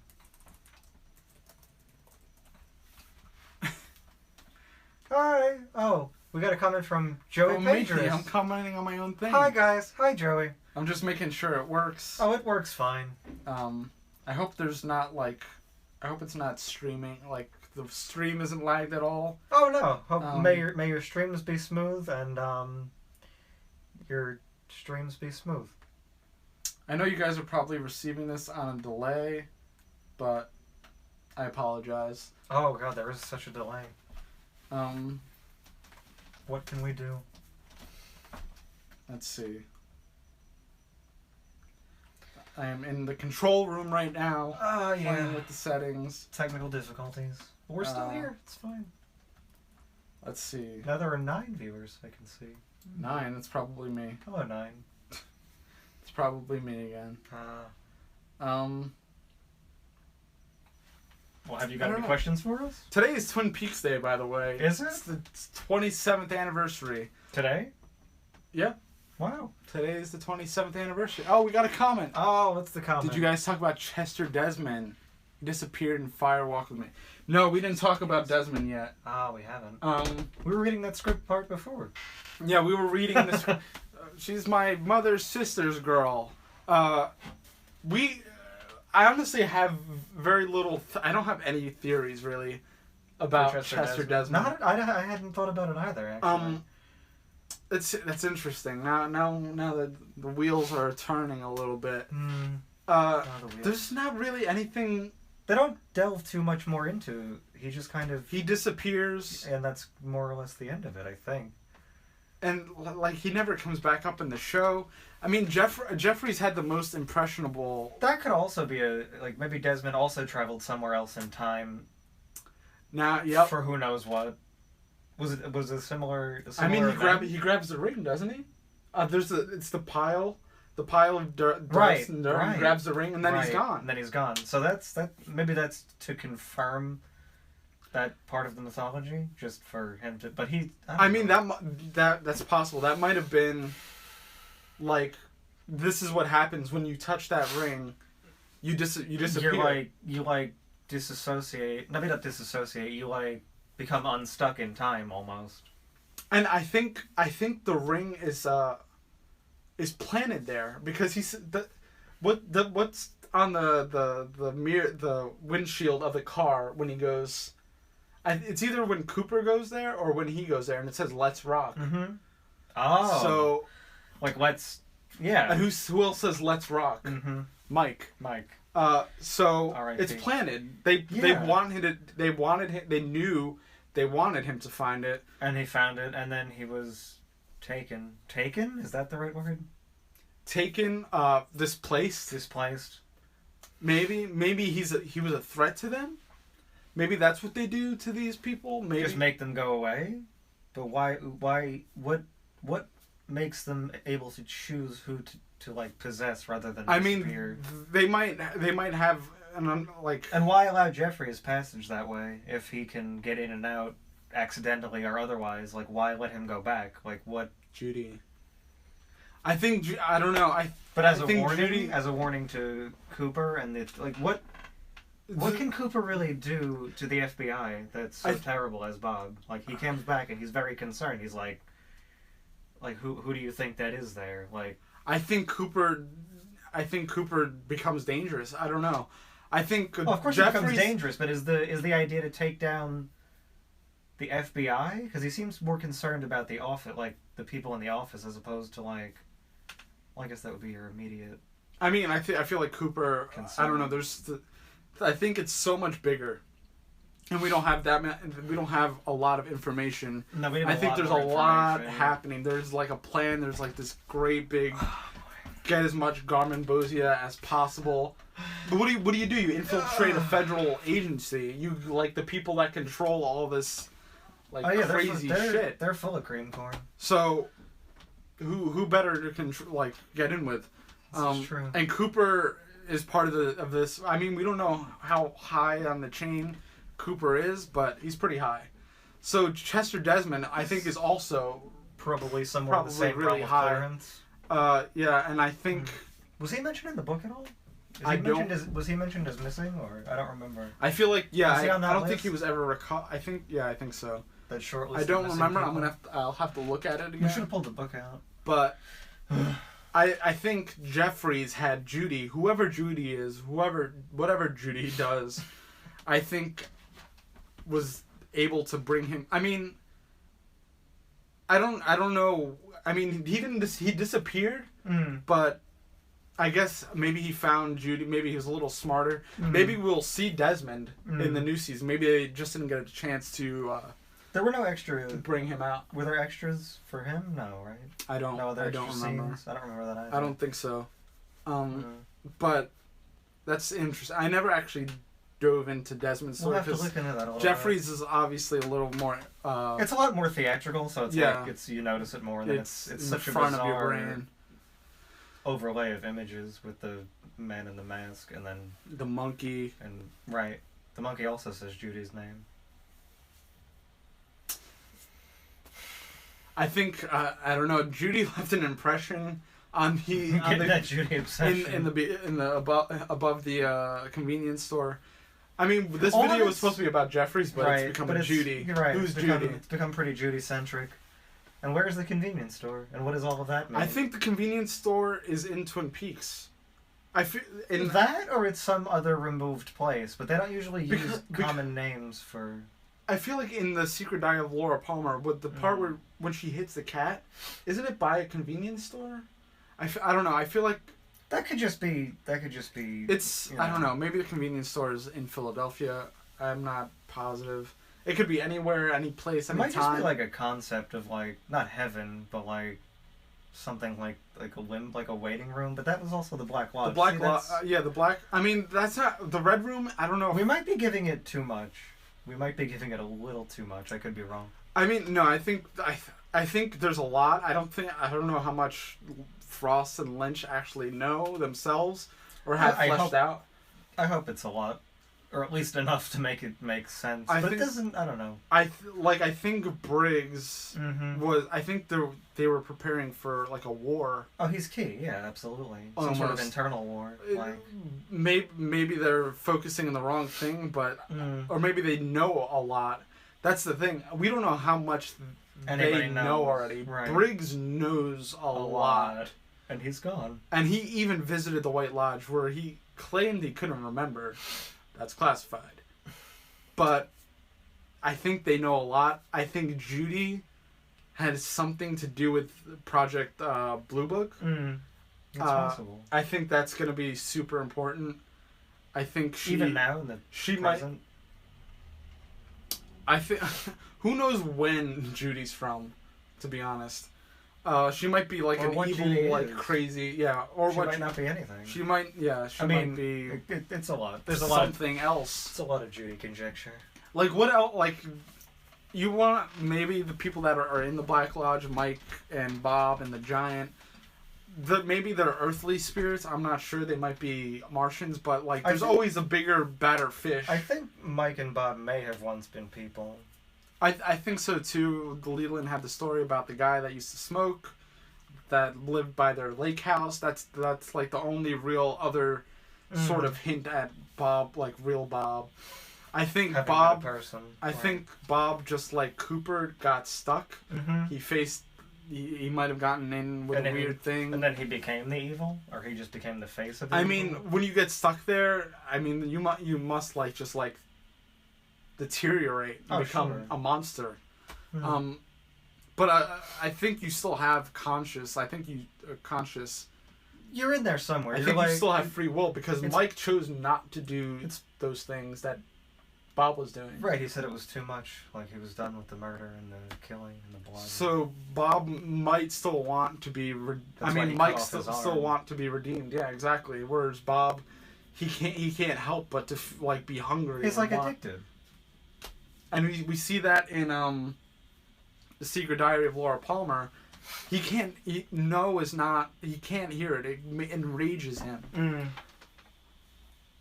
Hi. Oh, we got a comment from Joey Pagers. I'm commenting on my own thing. Hi, guys. Hi, Joey. I'm just making sure it works. Oh, it works fine. I hope there's not I hope it's not streaming. Like the stream isn't lagged at all. Oh no. Hope, may your streams be smooth and your streams be smooth. I know you guys are probably receiving this on a delay, but I apologize. Oh god, there is such a delay. What can we do? Let's see. I am in the control room right now. Playing with the settings. Technical difficulties. But we're still here. It's fine. Let's see. Now there are 9 viewers I can see. 9? That's probably me. Hello, 9. It's probably me again. Well, have you got any questions for us? Today is Twin Peaks Day, by the way. Is it? It's the 27th anniversary. Today? Yeah. Wow. Today is the 27th anniversary. Oh, we got a comment. Oh, what's the comment? Did you guys talk about Chester Desmond? He disappeared in Fire Walk with Me. No, we didn't talk about Desmond yet. We haven't. We were reading that script part before. Yeah, we were reading this. She's my mother's sister's girl. I honestly have very little. I don't have any theories really about Chester Desmond. I hadn't thought about it either. Actually, that's interesting. Now that the wheels are turning a little bit. There's not really anything. They don't delve too much more into. He just kind of he disappears, and that's more or less the end of it, I think. And like he never comes back up in the show. I mean, Jeffrey's had the most impressionable. That could also be maybe Desmond also traveled somewhere else in time. Now, yep. For who knows what. Was it similar? I mean, he grabs the ring, doesn't he? It's the pile of dirt. Right. And dirt. He grabs the ring and then he's gone. And then he's gone. So maybe that's to confirm that part of the mythology, just for him to. But he. I mean that's possible. That might have been. Like, this is what happens when you touch that ring. You disappear. You disassociate. Maybe not disassociate. You become unstuck in time almost. And I think the ring is planted there because what's on the mirror, the windshield of the car when he goes. It's either when Cooper goes there or when he goes there, and it says "Let's rock." Mm-hmm. Oh. So. Let's, yeah. And who else says "Let's rock"? Mm-hmm. Mike. So it's planted. They wanted it. They wanted him. They knew they wanted him to find it, and he found it. And then he was taken. Taken? Is that the right word? Taken. Displaced. Displaced. Maybe he was a threat to them. Maybe that's what they do to these people. Maybe just make them go away. But why? What makes them able to choose who to possess rather than disappear? They might have And why allow Jeffrey his passage that way if he can get in and out accidentally or otherwise? Why let him go back? What? Judy. I don't know. But as a warning to Cooper and what can Cooper really do to the FBI that's so terrible as Bob? He comes back and he's very concerned. He's like, who do you think that is there? I think Cooper becomes dangerous. I don't know. I think of course it becomes dangerous, but is the idea to take down the FBI? Because he seems more concerned about the office, like the people in the office, as opposed to like. Well, I guess that would be your immediate. I mean, I feel like Cooper. Concern. I don't know. I think it's so much bigger, and we don't have we don't have a lot of information. No, we have I think there's a lot happening. There's like a plan. There's like this great big. Get as much Garmonbozia as possible. But what do you do? You infiltrate a federal agency. You like the people that control all this, like crazy shit. They're full of cream corn. So, who better to get in with? That's true. And Cooper is part of this. I mean, we don't know how high on the chain Cooper is, but he's pretty high. So Chester Desmond, I think, is also probably somewhere in the same really high. Clearance. Yeah, and I think... Was he mentioned in the book at all? Was he mentioned as missing, or I don't remember. I feel like I don't think he was ever I think so. That short list. I don't remember. I'll have to look at it again. We should have pulled the book out. But I think Jeffries had Judy, whoever Judy is, whatever Judy does, I think was able to bring him. I mean, I don't know. I mean, he disappeared, but I guess maybe he found Judy. Maybe he was a little smarter. Maybe we'll see Desmond in the new season. Maybe they just didn't get a chance to. There were no extras to bring him out. Were there extras for him? No, right? I don't remember. Scenes? I don't remember that either. I don't think so. But that's interesting. I never actually dove into Desmond's story. We'll have to look into that a little Jeffries is obviously a little more. It's a lot more theatrical, so it's like you notice it more. And it's such a front bizarre of your brain. Overlay of images with the man in the mask and then the monkey and the monkey also says Judy's name. I think I don't know. Judy left an impression on that Judy obsession in the above the convenience store. I mean, this video was supposed to be about Jeffries, but it's become Judy. You're right. Who's Judy? It's become pretty Judy-centric. And where's the convenience store? And what does all of that mean? I think the convenience store is in Twin Peaks. I feel that, or it's some other removed place, but they don't usually use common names for. I feel like in The Secret Diary of Laura Palmer, with the part where when she hits the cat, isn't it by a convenience store? I don't know. I feel like that could just be. It's I don't know. Maybe the convenience store is in Philadelphia. I'm not positive. It could be anywhere, any place, any time. It might just be like a concept of like not heaven, but like something like a waiting room. But that was also the Black Lodge. The Black Lodge, the Black. I mean, that's not the Red Room. I don't know. We might be giving it too much. We might be giving it a little too much. I could be wrong. I mean, no. I think there's a lot. I don't know how much Frost and Lynch actually know themselves or have fleshed out. I hope it's a lot. Or at least enough to make it make sense. It doesn't. I don't know. I think Briggs was. I think they were preparing for like a war. Oh, he's key. Yeah, absolutely. Some sort of internal war. Maybe they're focusing on the wrong thing, but or maybe they know a lot. That's the thing. We don't know how much they know already. Right. Briggs knows a lot, and he's gone. And he even visited the White Lodge, where he claimed he couldn't remember. That's classified. But I think they know a lot. I think Judy had something to do with Project Blue Book. That's possible. I think that's going to be super important. I think even now in the present. I think who knows when Judy's from, to be honest. She might be like an evil, like crazy, or she might not be anything. She might, might be. It's a lot. There's something else. It's a lot of Judy conjecture. Like what else? Like you want maybe the people that are in the Black Lodge, Mike and Bob and the Giant. Maybe they're earthly spirits. I'm not sure. They might be Martians, but like there's always a bigger, badder fish. I think Mike and Bob may have once been people. I think so too. The Leland had the story about the guy that used to smoke, that lived by their lake house. That's like the only real other sort of hint at Bob, like real Bob. I think Bob. Person. I think Bob, just like Cooper, got stuck. He faced he might have gotten in with a weird thing. And then he became the evil, or he just became the face of the I evil? mean, when you get stuck there, I mean, you must like just like deteriorate and become a monster. Mm-hmm. But I think you still have conscious. I think you are conscious. You're in there somewhere. I think you still have free will because Mike chose not to do those things that Bob was doing. Right, he said it was too much. Like, he was done with the murder and the killing and the blood. So Bob might still want to be... Mike still want to be redeemed. Yeah, exactly. Whereas Bob, he can't help but to be hungry. He's like addicted. And we see that in The Secret Diary of Laura Palmer. He can't... No is not... He can't hear it. It enrages him. Mm.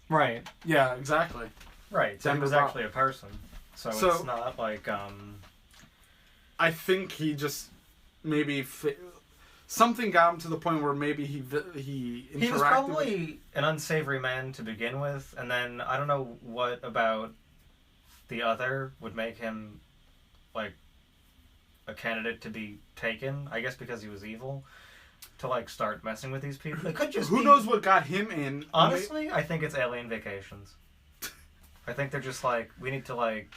Right. Yeah, exactly. Right, so he was actually a person. So it's not like, I think he just maybe... something got him to the point where maybe he interacted He was probably an unsavory man to begin with, and then I don't know what about the other would make him, like, a candidate to be taken. I guess because he was evil. To, like, start messing with these people. It could just Who knows what got him in? Honestly, I think it's alien vacations. I think they're just like, we need to, like,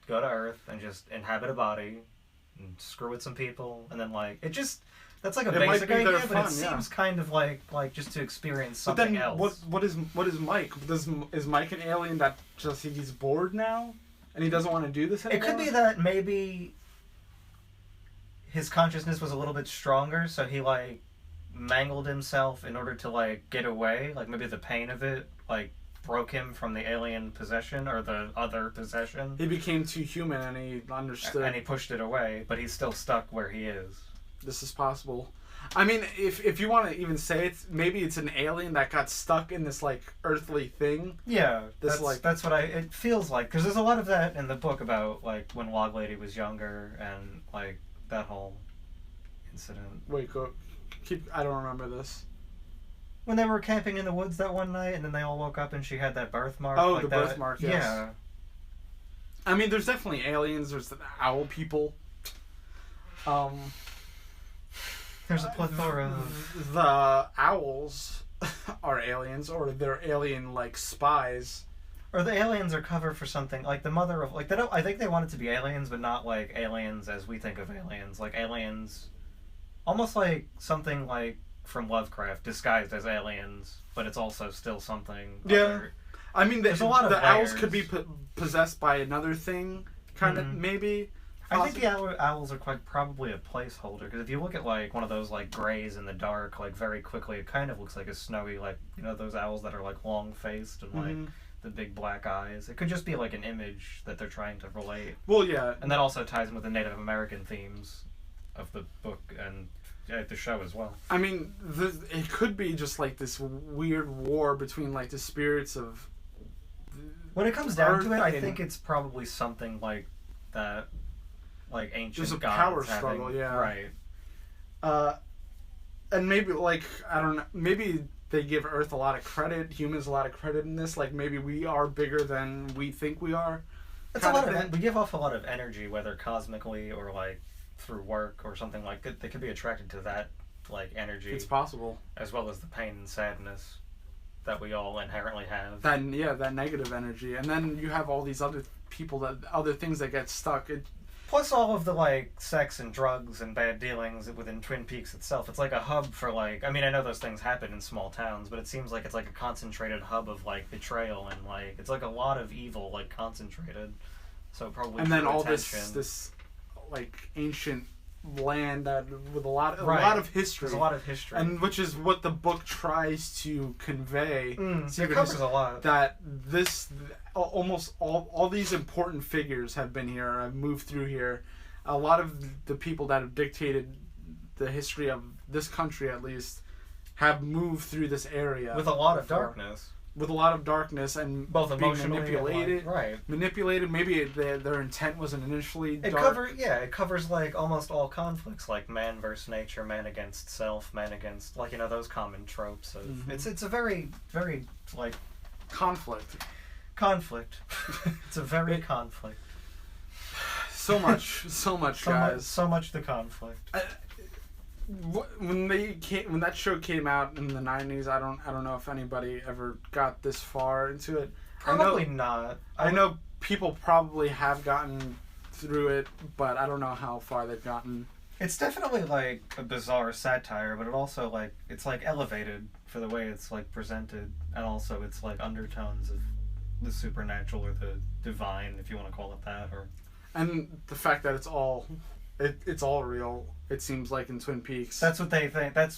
go to Earth and just inhabit a body and screw with some people, and then, like, it just, that's like a basic idea, but it seems kind of like just to experience something else. But then, what is Mike? Is Mike an alien that just, he's bored now? And he doesn't want to do this anymore? It could be that maybe his consciousness was a little bit stronger, so he, like, mangled himself in order to, like, get away. Like, maybe the pain of it, like, broke him from the alien possession or the other possession. He became too human and he understood. And he pushed it away, but he's still stuck where he is. This is possible. I mean, if you want to even say it, maybe it's an alien that got stuck in this, like, earthly thing. Yeah, that's what it feels like. Because there's a lot of that in the book about, like, when Log Lady was younger and, like, that whole incident. Wait, I don't remember this. When they were camping in the woods that one night, and then they all woke up and she had that birthmark. Oh, like the birthmark, yes. Yeah. I mean, there's definitely aliens. There's the owl people. There's a plethora of... The owls are aliens, or they're alien-like spies. Or the aliens are cover for something, like the mother of... Like, I think they want it to be aliens, but not, like, aliens as we think of aliens. Like, aliens... Almost like something, like, from Lovecraft, disguised as aliens, but it's also still something. Yeah, other. I mean, there's a lot of owls could be possessed by another thing, kind of maybe. I think the owls are quite probably a placeholder, because if you look at, like, one of those, like, grays in the dark, like, very quickly, it kind of looks like a snowy, like, you know, those owls that are, like, long-faced and, like, the big black eyes. It could just be, like, an image that they're trying to relate. Well, yeah. And that also ties in with the Native American themes of the book and the show as well. I mean, it could be just, like, this weird war between, like, the spirits of... When it comes down to it, I think it's probably something like that, like ancient gods. There's a power struggle, yeah. Right. And maybe, like, I don't know, maybe they give Earth a lot of credit, humans a lot of credit in this, like, maybe we are bigger than we think we are. It's a lot of we give off a lot of energy, whether cosmically or, like, through work or something like that. They could be attracted to that, like, energy. It's possible. As well as the pain and sadness that we all inherently have. That negative energy. And then you have all these other people, other things that get stuck. Plus all of the, like, sex and drugs and bad dealings within Twin Peaks itself. It's like a hub for, like... I mean, I know those things happen in small towns, but it seems like it's like a concentrated hub of, like, betrayal and, like... It's like a lot of evil, like, concentrated. So probably... And then all this like, ancient land with a lot of history. There's a lot of history. And which is what the book tries to convey. It covers a lot. That almost all these important figures have been here, have moved through here. A lot of the people that have dictated the history of this country, at least, have moved through this area. With a lot of darkness. With a lot of darkness and both emotionally manipulated. Right. Manipulated. Maybe their intent wasn't initially dark. It covers, like, almost all conflicts, like man versus nature, man against self, man against, like, you know, those common tropes of... It's a very, very, like... Conflict. It's a very conflict. So much, guys. So much the conflict. When that show came out in the 90s, I don't know if anybody ever got this far into it. Probably not. I know people probably have gotten through it, but I don't know how far they've gotten. It's definitely like a bizarre satire, but it also like it's like elevated for the way it's like presented, and also it's like undertones of the supernatural or the divine, if you want to call it that, or. And the fact that it's all real. It seems like in Twin Peaks. That's what they think. That's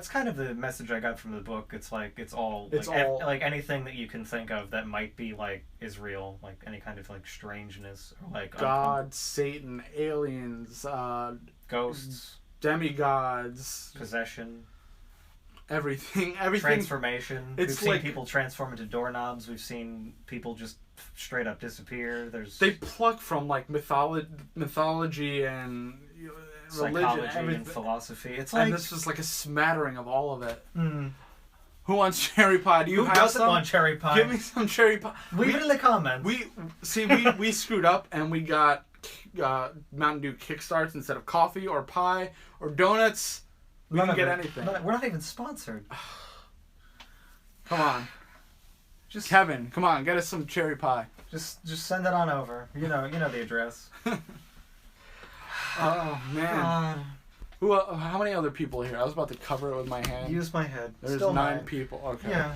kind of the message I got from the book. It's like it's all like anything that you can think of that might be like is real, like any kind of like strangeness or like God, Satan, aliens, ghosts, demigods, possession, everything, transformation. We've seen people transform into doorknobs. We've seen people just straight up disappear. They pluck from like mythology and religion, and philosophy. It's like, and this is like a smattering of all of it. Mm. Who wants cherry pie? Who doesn't want cherry pie? Give me some cherry pie. Leave it in the comments. We screwed up and we got Mountain Dew Kickstarts instead of coffee or pie or donuts. We didn't get anything. We're not even sponsored. Come on. Just Kevin, come on, get us some cherry pie. Just send it on over. You know the address. Oh man. Who? How many other people are here? I was about to cover it with my hand. Use my head. There's Still 9 people. Okay. Yeah.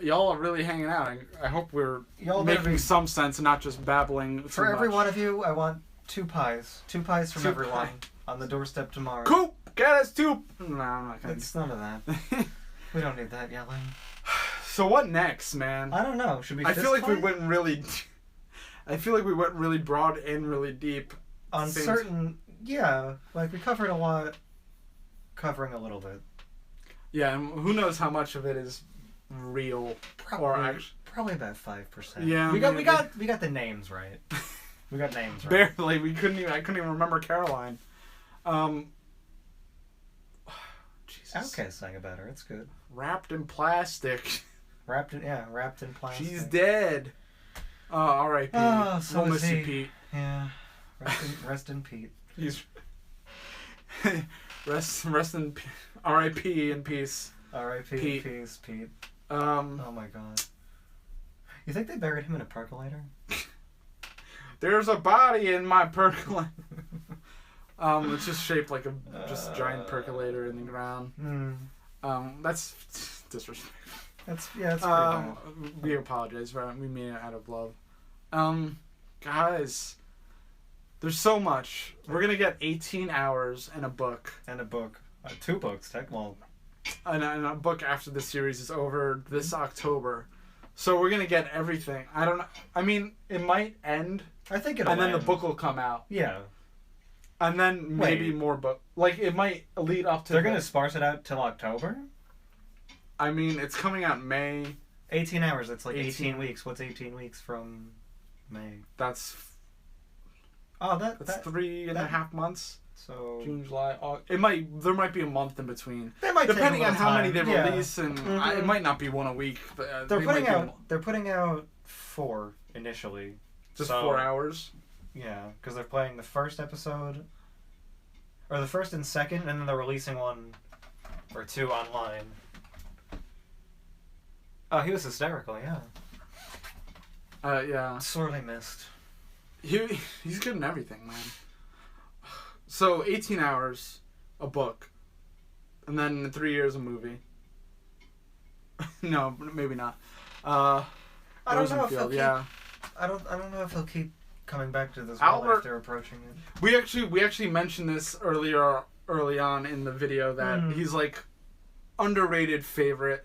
Y'all are really hanging out. I hope we're Y'all making some sense and not just babbling. For every one of you, I want 2 pies. 2 pies from everyone on the doorstep tomorrow. Coop, get us 2. No, I'm not gonna. It's none of that. We don't need that yelling. So what next, man? I don't know. Should we? I feel like we went really. I feel like we went really broad and really deep. On certain, yeah, like we covered a lot, covering a little bit. Yeah, and who knows how much of it is real or actually. Probably about 5%. Yeah, we got the names right. We got names right. Barely. I couldn't even remember Caroline. Jesus. Outcast sang about her. It's good. Wrapped in plastic. Wrapped in plastic. She's dead. R.I.P. Oh, so we'll miss you, Pete. Yeah. Rest in Pete. He's rest in R.I.P. in peace. R.I.P. Pete. in peace, Pete. Oh my God. You think they buried him in a percolator? There's a body in my percolator. It's just shaped like a giant percolator in the ground. That's disrespectful. That's pretty bad. We apologize for it. We mean it out of love. Guys, there's so much. We're gonna get 18 hours and a book. 2 books, well. And a book after the series is over this October. So we're gonna get everything. I don't know. I mean, it might end. I think it'll end. And then the book book will come out. Yeah. And then maybe more book. Like, it might lead up to... They're going to sparse it out till October? I mean, it's coming out in May. 18 hours. That's like 18 weeks. What's 18 weeks from May? That's... that's 3.5 months. So... June, July, August. There might be a month in between. Depending on how many they yeah. release, and it might not be one a week. But, they're putting out 4 initially. Just 4 hours? Yeah, because they're playing the first episode, or the first and second, and then they're releasing 1 or 2 online. Oh, he was hysterical, yeah. Yeah. Sorely missed. He's good in everything, man. So, 18 hours, a book, and then in 3 years, a movie. No, maybe not. I don't know if he'll keep coming back to this world after approaching it. We actually mentioned this early on in the video that he's like underrated favorite.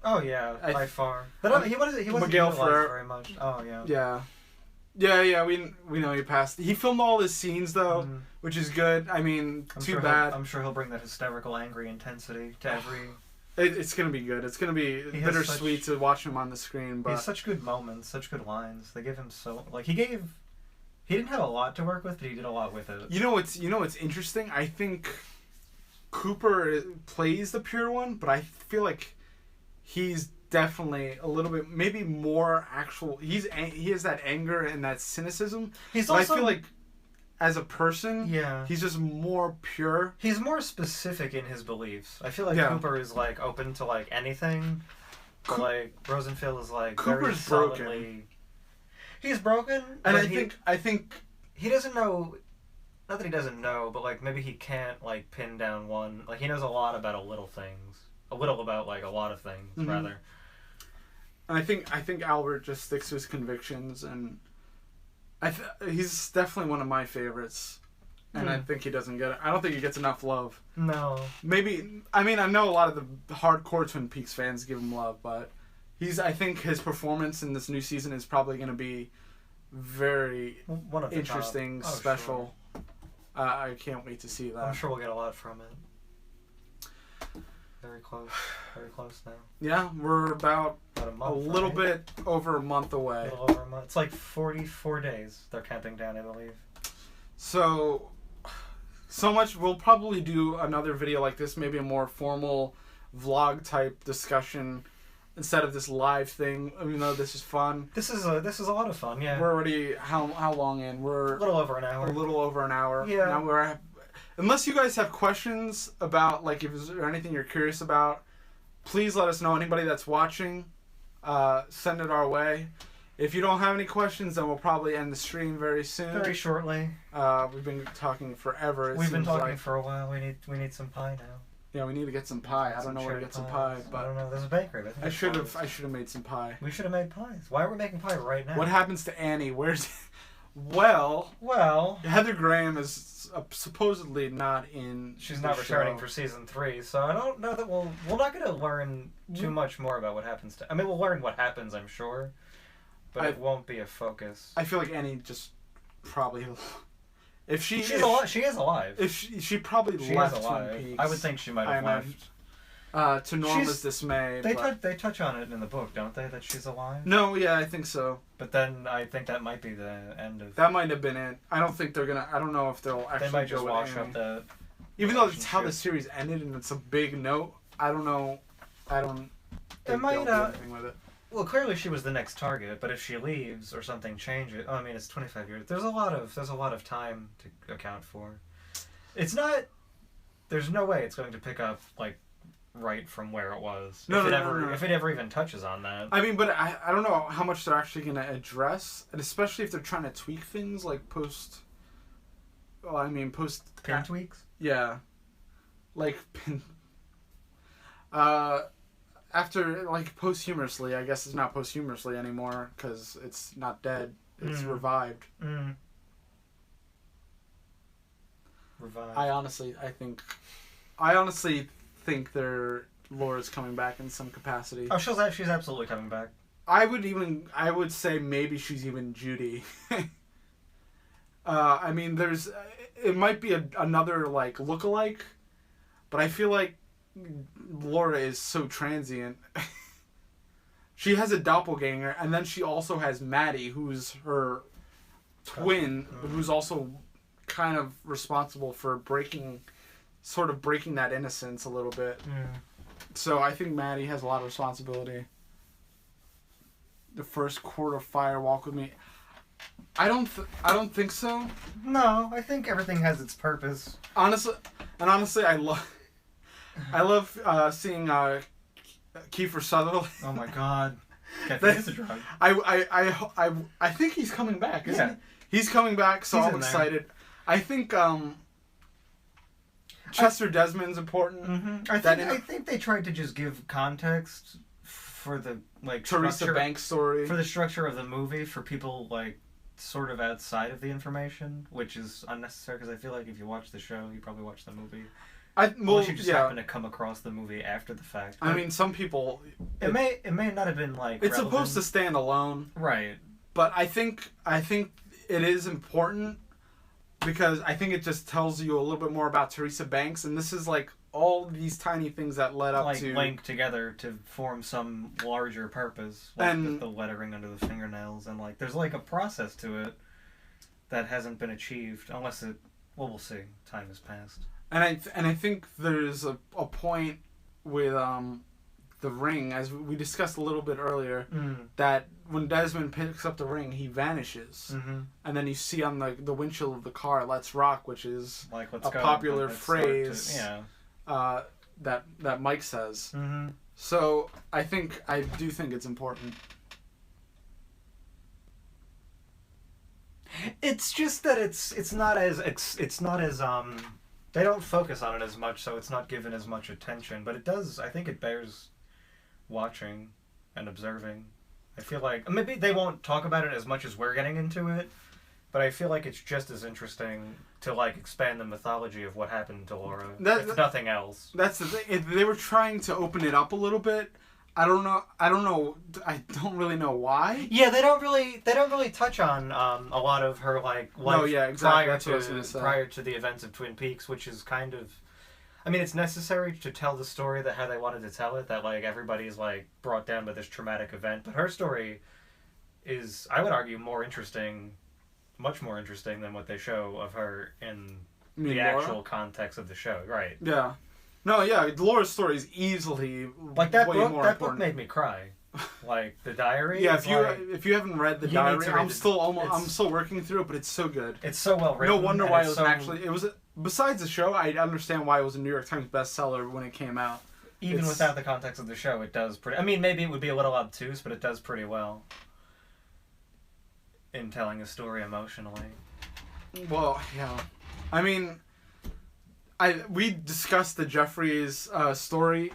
Oh yeah, by far. But he wasn't utilized very much. Oh yeah. Yeah. We know he passed. He filmed all his scenes though, which is good. I mean, too bad. I'm sure he'll bring that hysterical, angry intensity to every. It's gonna be good. It's gonna be bittersweet to watch him on the screen. But he has such good moments, such good lines. They give him so he didn't have a lot to work with, but he did a lot with it. You know what's interesting? I think Cooper plays the pure one, but I feel like he's definitely a little bit, maybe more actual. He has that anger and that cynicism. He's also, I feel like as a person, he's just more pure. He's more specific in his beliefs. I feel like Cooper is like open to like anything, but like Rosenfield is like Cooper's very broken. solidly... He's broken, and I think he doesn't know. Not that he doesn't know, but like maybe he can't like pin down one. Like he knows a lot about a little about like a lot of things rather. And I think Albert just sticks to his convictions, and he's definitely one of my favorites. And I think he doesn't get it. I don't think he gets enough love. No. Maybe, I mean, I know a lot of the hardcore Twin Peaks fans give him love, but I think his performance in this new season is probably going to be very interesting, special. Sure. I can't wait to see that. I'm sure we'll get a lot from it. Very close now. Yeah, we're about a month, little bit over a month away. A little over a month. It's like 44 days they're counting down, I believe. So much. We'll probably do another video like this, maybe a more formal vlog type discussion instead of this live thing. Even though this is fun. This is a lot of fun. Yeah. We're already how long in? We're a little over an hour. A little over an hour. Yeah. Now unless you guys have questions about, like, if there's anything you're curious about, please let us know. Anybody that's watching, send it our way. If you don't have any questions, then we'll probably end the stream very soon. Very shortly. We've been talking forever. We've been talking for a while. We need some pie now. Yeah, we need to get some pie. I don't know where to get some pie, but I don't know. There's a bakery. I should have made some pie. We should have made pies. Why are we making pie right now? What happens to Annie? Where's Well, Heather Graham is supposedly not in. She's not returning for season 3, so I don't know that we're not going to learn too much more about what happens to. I mean, we'll learn what happens, I'm sure, but it won't be a focus. I feel like Annie just probably. She's alive. She is alive. If she probably left Twin Peaks. I would think she might have left. To Norma's dismay. They touch on it in the book, don't they? That she's alive. No, yeah, I think so. But then I think that might be the end of. That might have been it. I don't think they're gonna. I don't know if they'll actually. They might just wash up the. Even though it's how the series ended and it's a big note, I don't know. I don't. They might do anything with it. Well, clearly she was the next target, but if she leaves or something changes, I mean, it's 25 years. There's a lot of time to account for. It's not. There's no way it's going to pick up like right from where it was. No. If it ever even touches on that. I mean, but I don't know how much they're actually going to address, and especially if they're trying to tweak things like post. Pin tweaks. Yeah, like pin. After, like, posthumously, I guess it's not posthumously anymore because it's not dead. It's revived. Revived. I honestly think Laura's coming back in some capacity. Oh, she's absolutely coming back. I would say maybe she's even Judy. I mean, it might be another, like, lookalike, but I feel like Laura is so transient. She has a doppelganger, and then she also has Maddie, who's her twin, who's also kind of responsible for breaking that innocence a little bit. So I think Maddie has a lot of responsibility. The first court of fire, walk with me. I don't think so. No, I think everything has its purpose. Honestly, I love seeing Kiefer Sutherland. Oh my God! That's a drug. I think he's coming back. Isn't he? He's coming back, so I'm excited. I think Chester Desmond's important. Mm-hmm. I think they tried to just give context for the Teresa Banks story, for the structure of the movie, for people like sort of outside of the information, which is unnecessary because I feel like if you watch the show, you probably watch the movie. Unless you just happen to come across the movie after the fact. I mean, some people. It may not have been like. It's relevant. supposed to stand alone, right? But I think it is important because I think it just tells you a little bit more about Teresa Banks, and this is like all these tiny things that led up to link together to form some larger purpose, like the lettering under the fingernails, and like there's like a process to it that hasn't been achieved unless it. Well, we'll see. Time has passed. And I think there's a point with the ring, as we discussed a little bit earlier, that when Desmond picks up the ring, he vanishes. And then you see on the windshield of the car, "Let's rock," which is like, a popular phrase that Mike says. So I do think it's important. It's just that it's not as they don't focus on it as much, so it's not given as much attention. But it does. I think it bears watching and observing. I feel like maybe they won't talk about it as much as we're getting into it, but I feel like it's just as interesting to like expand the mythology of what happened to Laura, if nothing else. That's the thing. They were trying to open it up a little bit. I don't know. I don't really know why. Yeah, they don't really touch on a lot of her like life prior to the events of Twin Peaks, which is kind of, I mean, it's necessary to tell the story that how they wanted to tell it, that like everybody's like brought down by this traumatic event, but her story is, I would argue, more interesting, much more interesting than what they show of her in the actual context of the show, right? Yeah. No, yeah, Laura's story is easily like that way book. More that important. Book made me cry. Like the diary. Yeah, if you haven't read the diary, I'm still working through it, but it's so good. It's so well written. No wonder why it was besides the show. I understand why it was a New York Times bestseller when it came out. Even without the context of the show, it does pretty. I mean, maybe it would be a little obtuse, but it does pretty well in telling a story emotionally. Well, yeah, I mean. We discussed the Jeffries story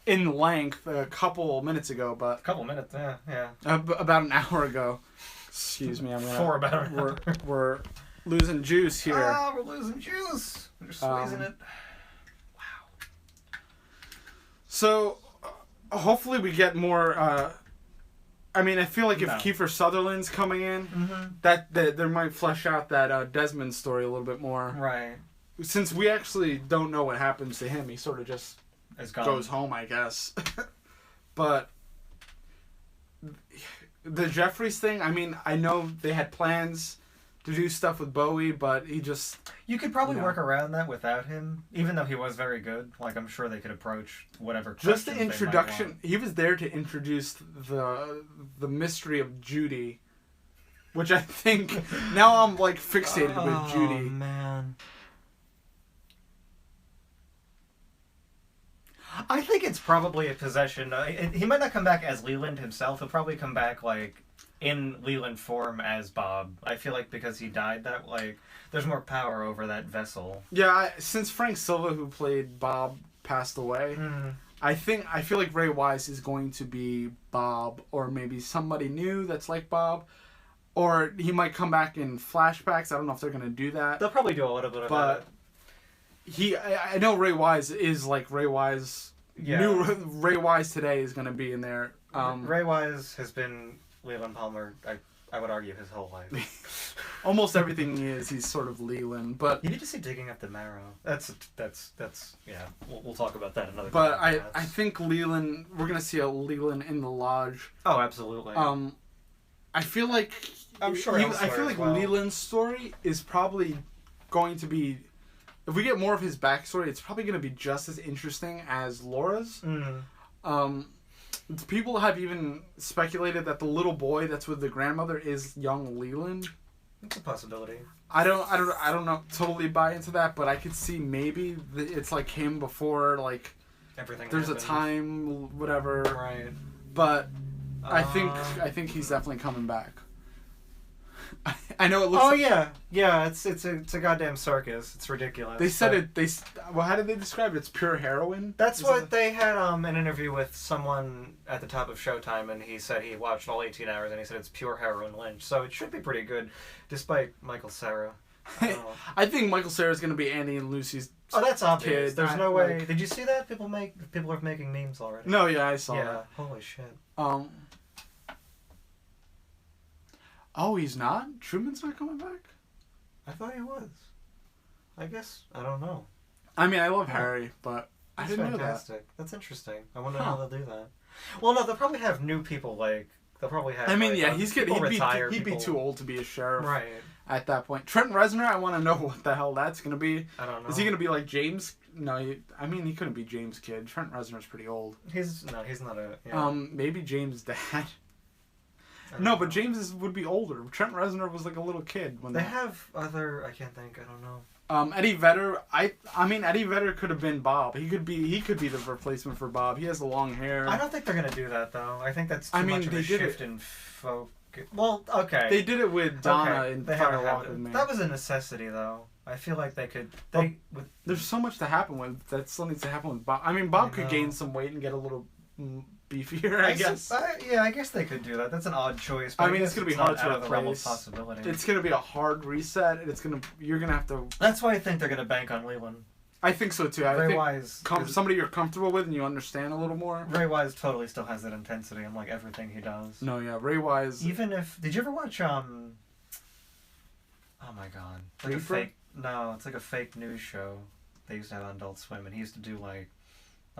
in length a couple minutes ago, but... A couple minutes, yeah. About an hour ago. Excuse me, For about an hour. We're losing juice here. We're losing juice. We're squeezing it. Wow. So, hopefully we get more... I mean, I feel like if Kiefer Sutherland's coming in, that there might flesh out that Desmond story a little bit more. Right. Since we actually don't know what happens to him, he sort of just goes home, I guess. But the Jeffries thing, I mean, I know they had plans to do stuff with Bowie, but he just... You could probably work around that without him, even though he was very good. Like, I'm sure they could approach whatever just the introduction. He was there to introduce the mystery of Judy, which I think... Now I'm, like, fixated with Judy. Oh, man. I think it's probably a possession. He might not come back as Leland himself. He'll probably come back, like, in Leland form as Bob. I feel like because he died, that, like, there's more power over that vessel. Yeah, since Frank Silva, who played Bob, passed away, I feel like Ray Wise is going to be Bob, or maybe somebody new that's like Bob. Or he might come back in flashbacks. I don't know if they're going to do that. They'll probably do a little bit of that. I know Ray Wise is like Ray Wise. Yeah. New Ray Wise today is going to be in there. Ray Wise has been Leland Palmer, I would argue, his whole life. Almost everything he is, he's sort of Leland. But you need to see Digging Up the Marrow. That's yeah. We'll talk about that another time. But I think Leland, we're going to see a Leland in the lodge. Oh, absolutely. I feel like Leland's story is probably going to be. If we get more of his backstory, it's probably going to be just as interesting as Laura's. People have even speculated that the little boy that's with the grandmother is young Leland. It's a possibility. I don't know, totally buy into that, but I could see maybe it's like him before, like everything. There's happened. A time, whatever. Right. But I think he's definitely coming back. I know it looks. Oh yeah. It's a goddamn circus. It's ridiculous. They said Well, how did they describe it? It's pure heroin. That's what they had an interview with someone at the top of Showtime, and he said he watched all 18 hours, and he said it's pure heroin lynch. So it should be pretty good, despite Michael Cera. I think Michael Cera is going to be Andy and Lucy's. Oh, that's obvious. Kid. There's no way. Did you see that? People are making memes already. No, yeah, I saw that. Yeah. Holy shit. Oh, he's not? Truman's not coming back? I thought he was. I guess. I don't know. I mean, I love Harry, but I didn't know that. That's interesting. I wonder how they'll do that. Well, no, they'll probably have new people, like... They'll probably have... I mean, yeah, he'd be too old to be a sheriff. Right. At that point. Trent Reznor, I want to know what the hell that's going to be. I don't know. Is he going to be like James No, I mean, he couldn't be James' kid. Trent Reznor's pretty old. He's not a... Yeah. Maybe James' dad. No, but James would be older. Trent Reznor was like a little kid when they have other... I can't think. I don't know. Eddie Vedder. I mean, Eddie Vedder could have been Bob. He could be the replacement for Bob. He has the long hair. I don't think they're gonna do that though. I think that's too much of a shift in folk. Well, okay. They did it with Donna in Fire Walk with Me. That was a necessity though. I feel like they could. There's so much to happen with that. Still needs to happen with Bob. I mean, Bob could gain some weight and get a little beefier. I guess. I guess they could do that. That's an odd choice. But I mean, it's gonna be hard to replace. It's gonna be a hard reset, and you're gonna have to. That's why I think they're gonna bank on Leland. I think so too. I Ray think Wise, somebody you're comfortable with and you understand a little more. Ray Wise totally still has that intensity in like everything he does. No, yeah, Ray Wise. Even if did you ever watch Oh my God, like it's like a fake news show they used to have on Adult Swim, and he used to do like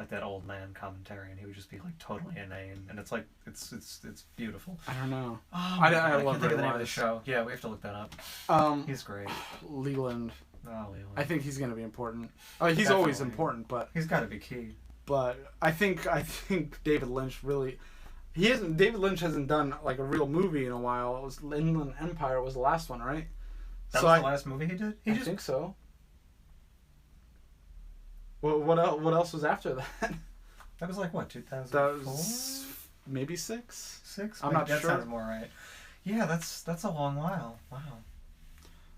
that old man commentary, and he would just be like totally inane, and it's like it's beautiful. I don't know. Oh, I can't love think of Ray the name of the Wise. show. Yeah, we have to look that up. He's great. Leland. Oh, Leland. I think he's gonna be important. He's always important, but he's got to be key. But I think David Lynch really. David Lynch hasn't done like a real movie in a while. It was Inland Empire was the last one, right? That was the last movie he did? I think so. Well, what else was after that? That was like what, 2004? That was maybe 6. 6? I'm not sure. That sounds more right. Yeah, that's a long while. Wow.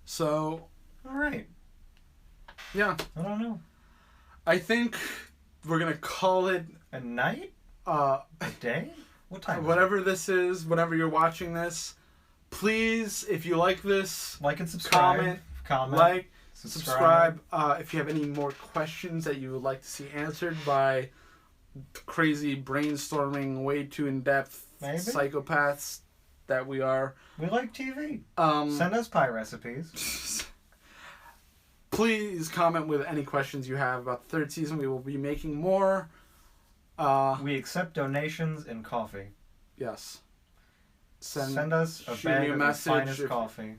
So. All right. Yeah. I don't know. I think we're gonna call it a night. A day. What time? Whatever this is, whenever you're watching this, please, if you like this, like and subscribe. Comment. Like. Subscribe. If you have any more questions that you would like to see answered by crazy brainstorming, way too in-depth psychopaths that we are. We like TV. Send us pie recipes. Please comment with any questions you have about the third season. We will be making more. We accept donations in coffee. Yes. Send us a bag of the finest coffee.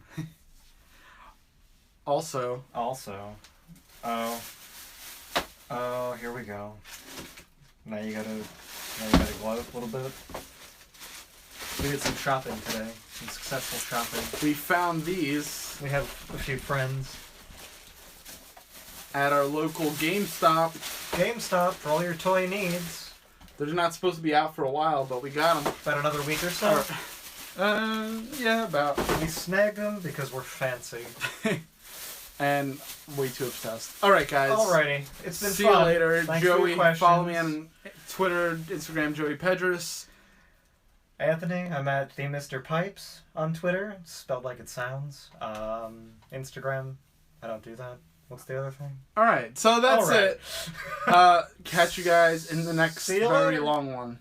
Also. Oh, here we go. Now you gotta gloat a little bit. We did some shopping today. Some successful shopping. We found these. We have a few friends. At our local GameStop. GameStop for all your toy needs. They're not supposed to be out for a while, but we got them. About another week or so? Yeah, about. We snagged them because we're fancy. And way too obsessed. Alright, guys. Alrighty. It's been fun. See you later. Thanks Joey, follow me on Twitter, Instagram, Joey Pedras. Anthony, I'm at the Mr. Pipes on Twitter. It's spelled like it sounds. Instagram, I don't do that. What's the other thing? Alright, so that's it. Catch you guys in the next very long one.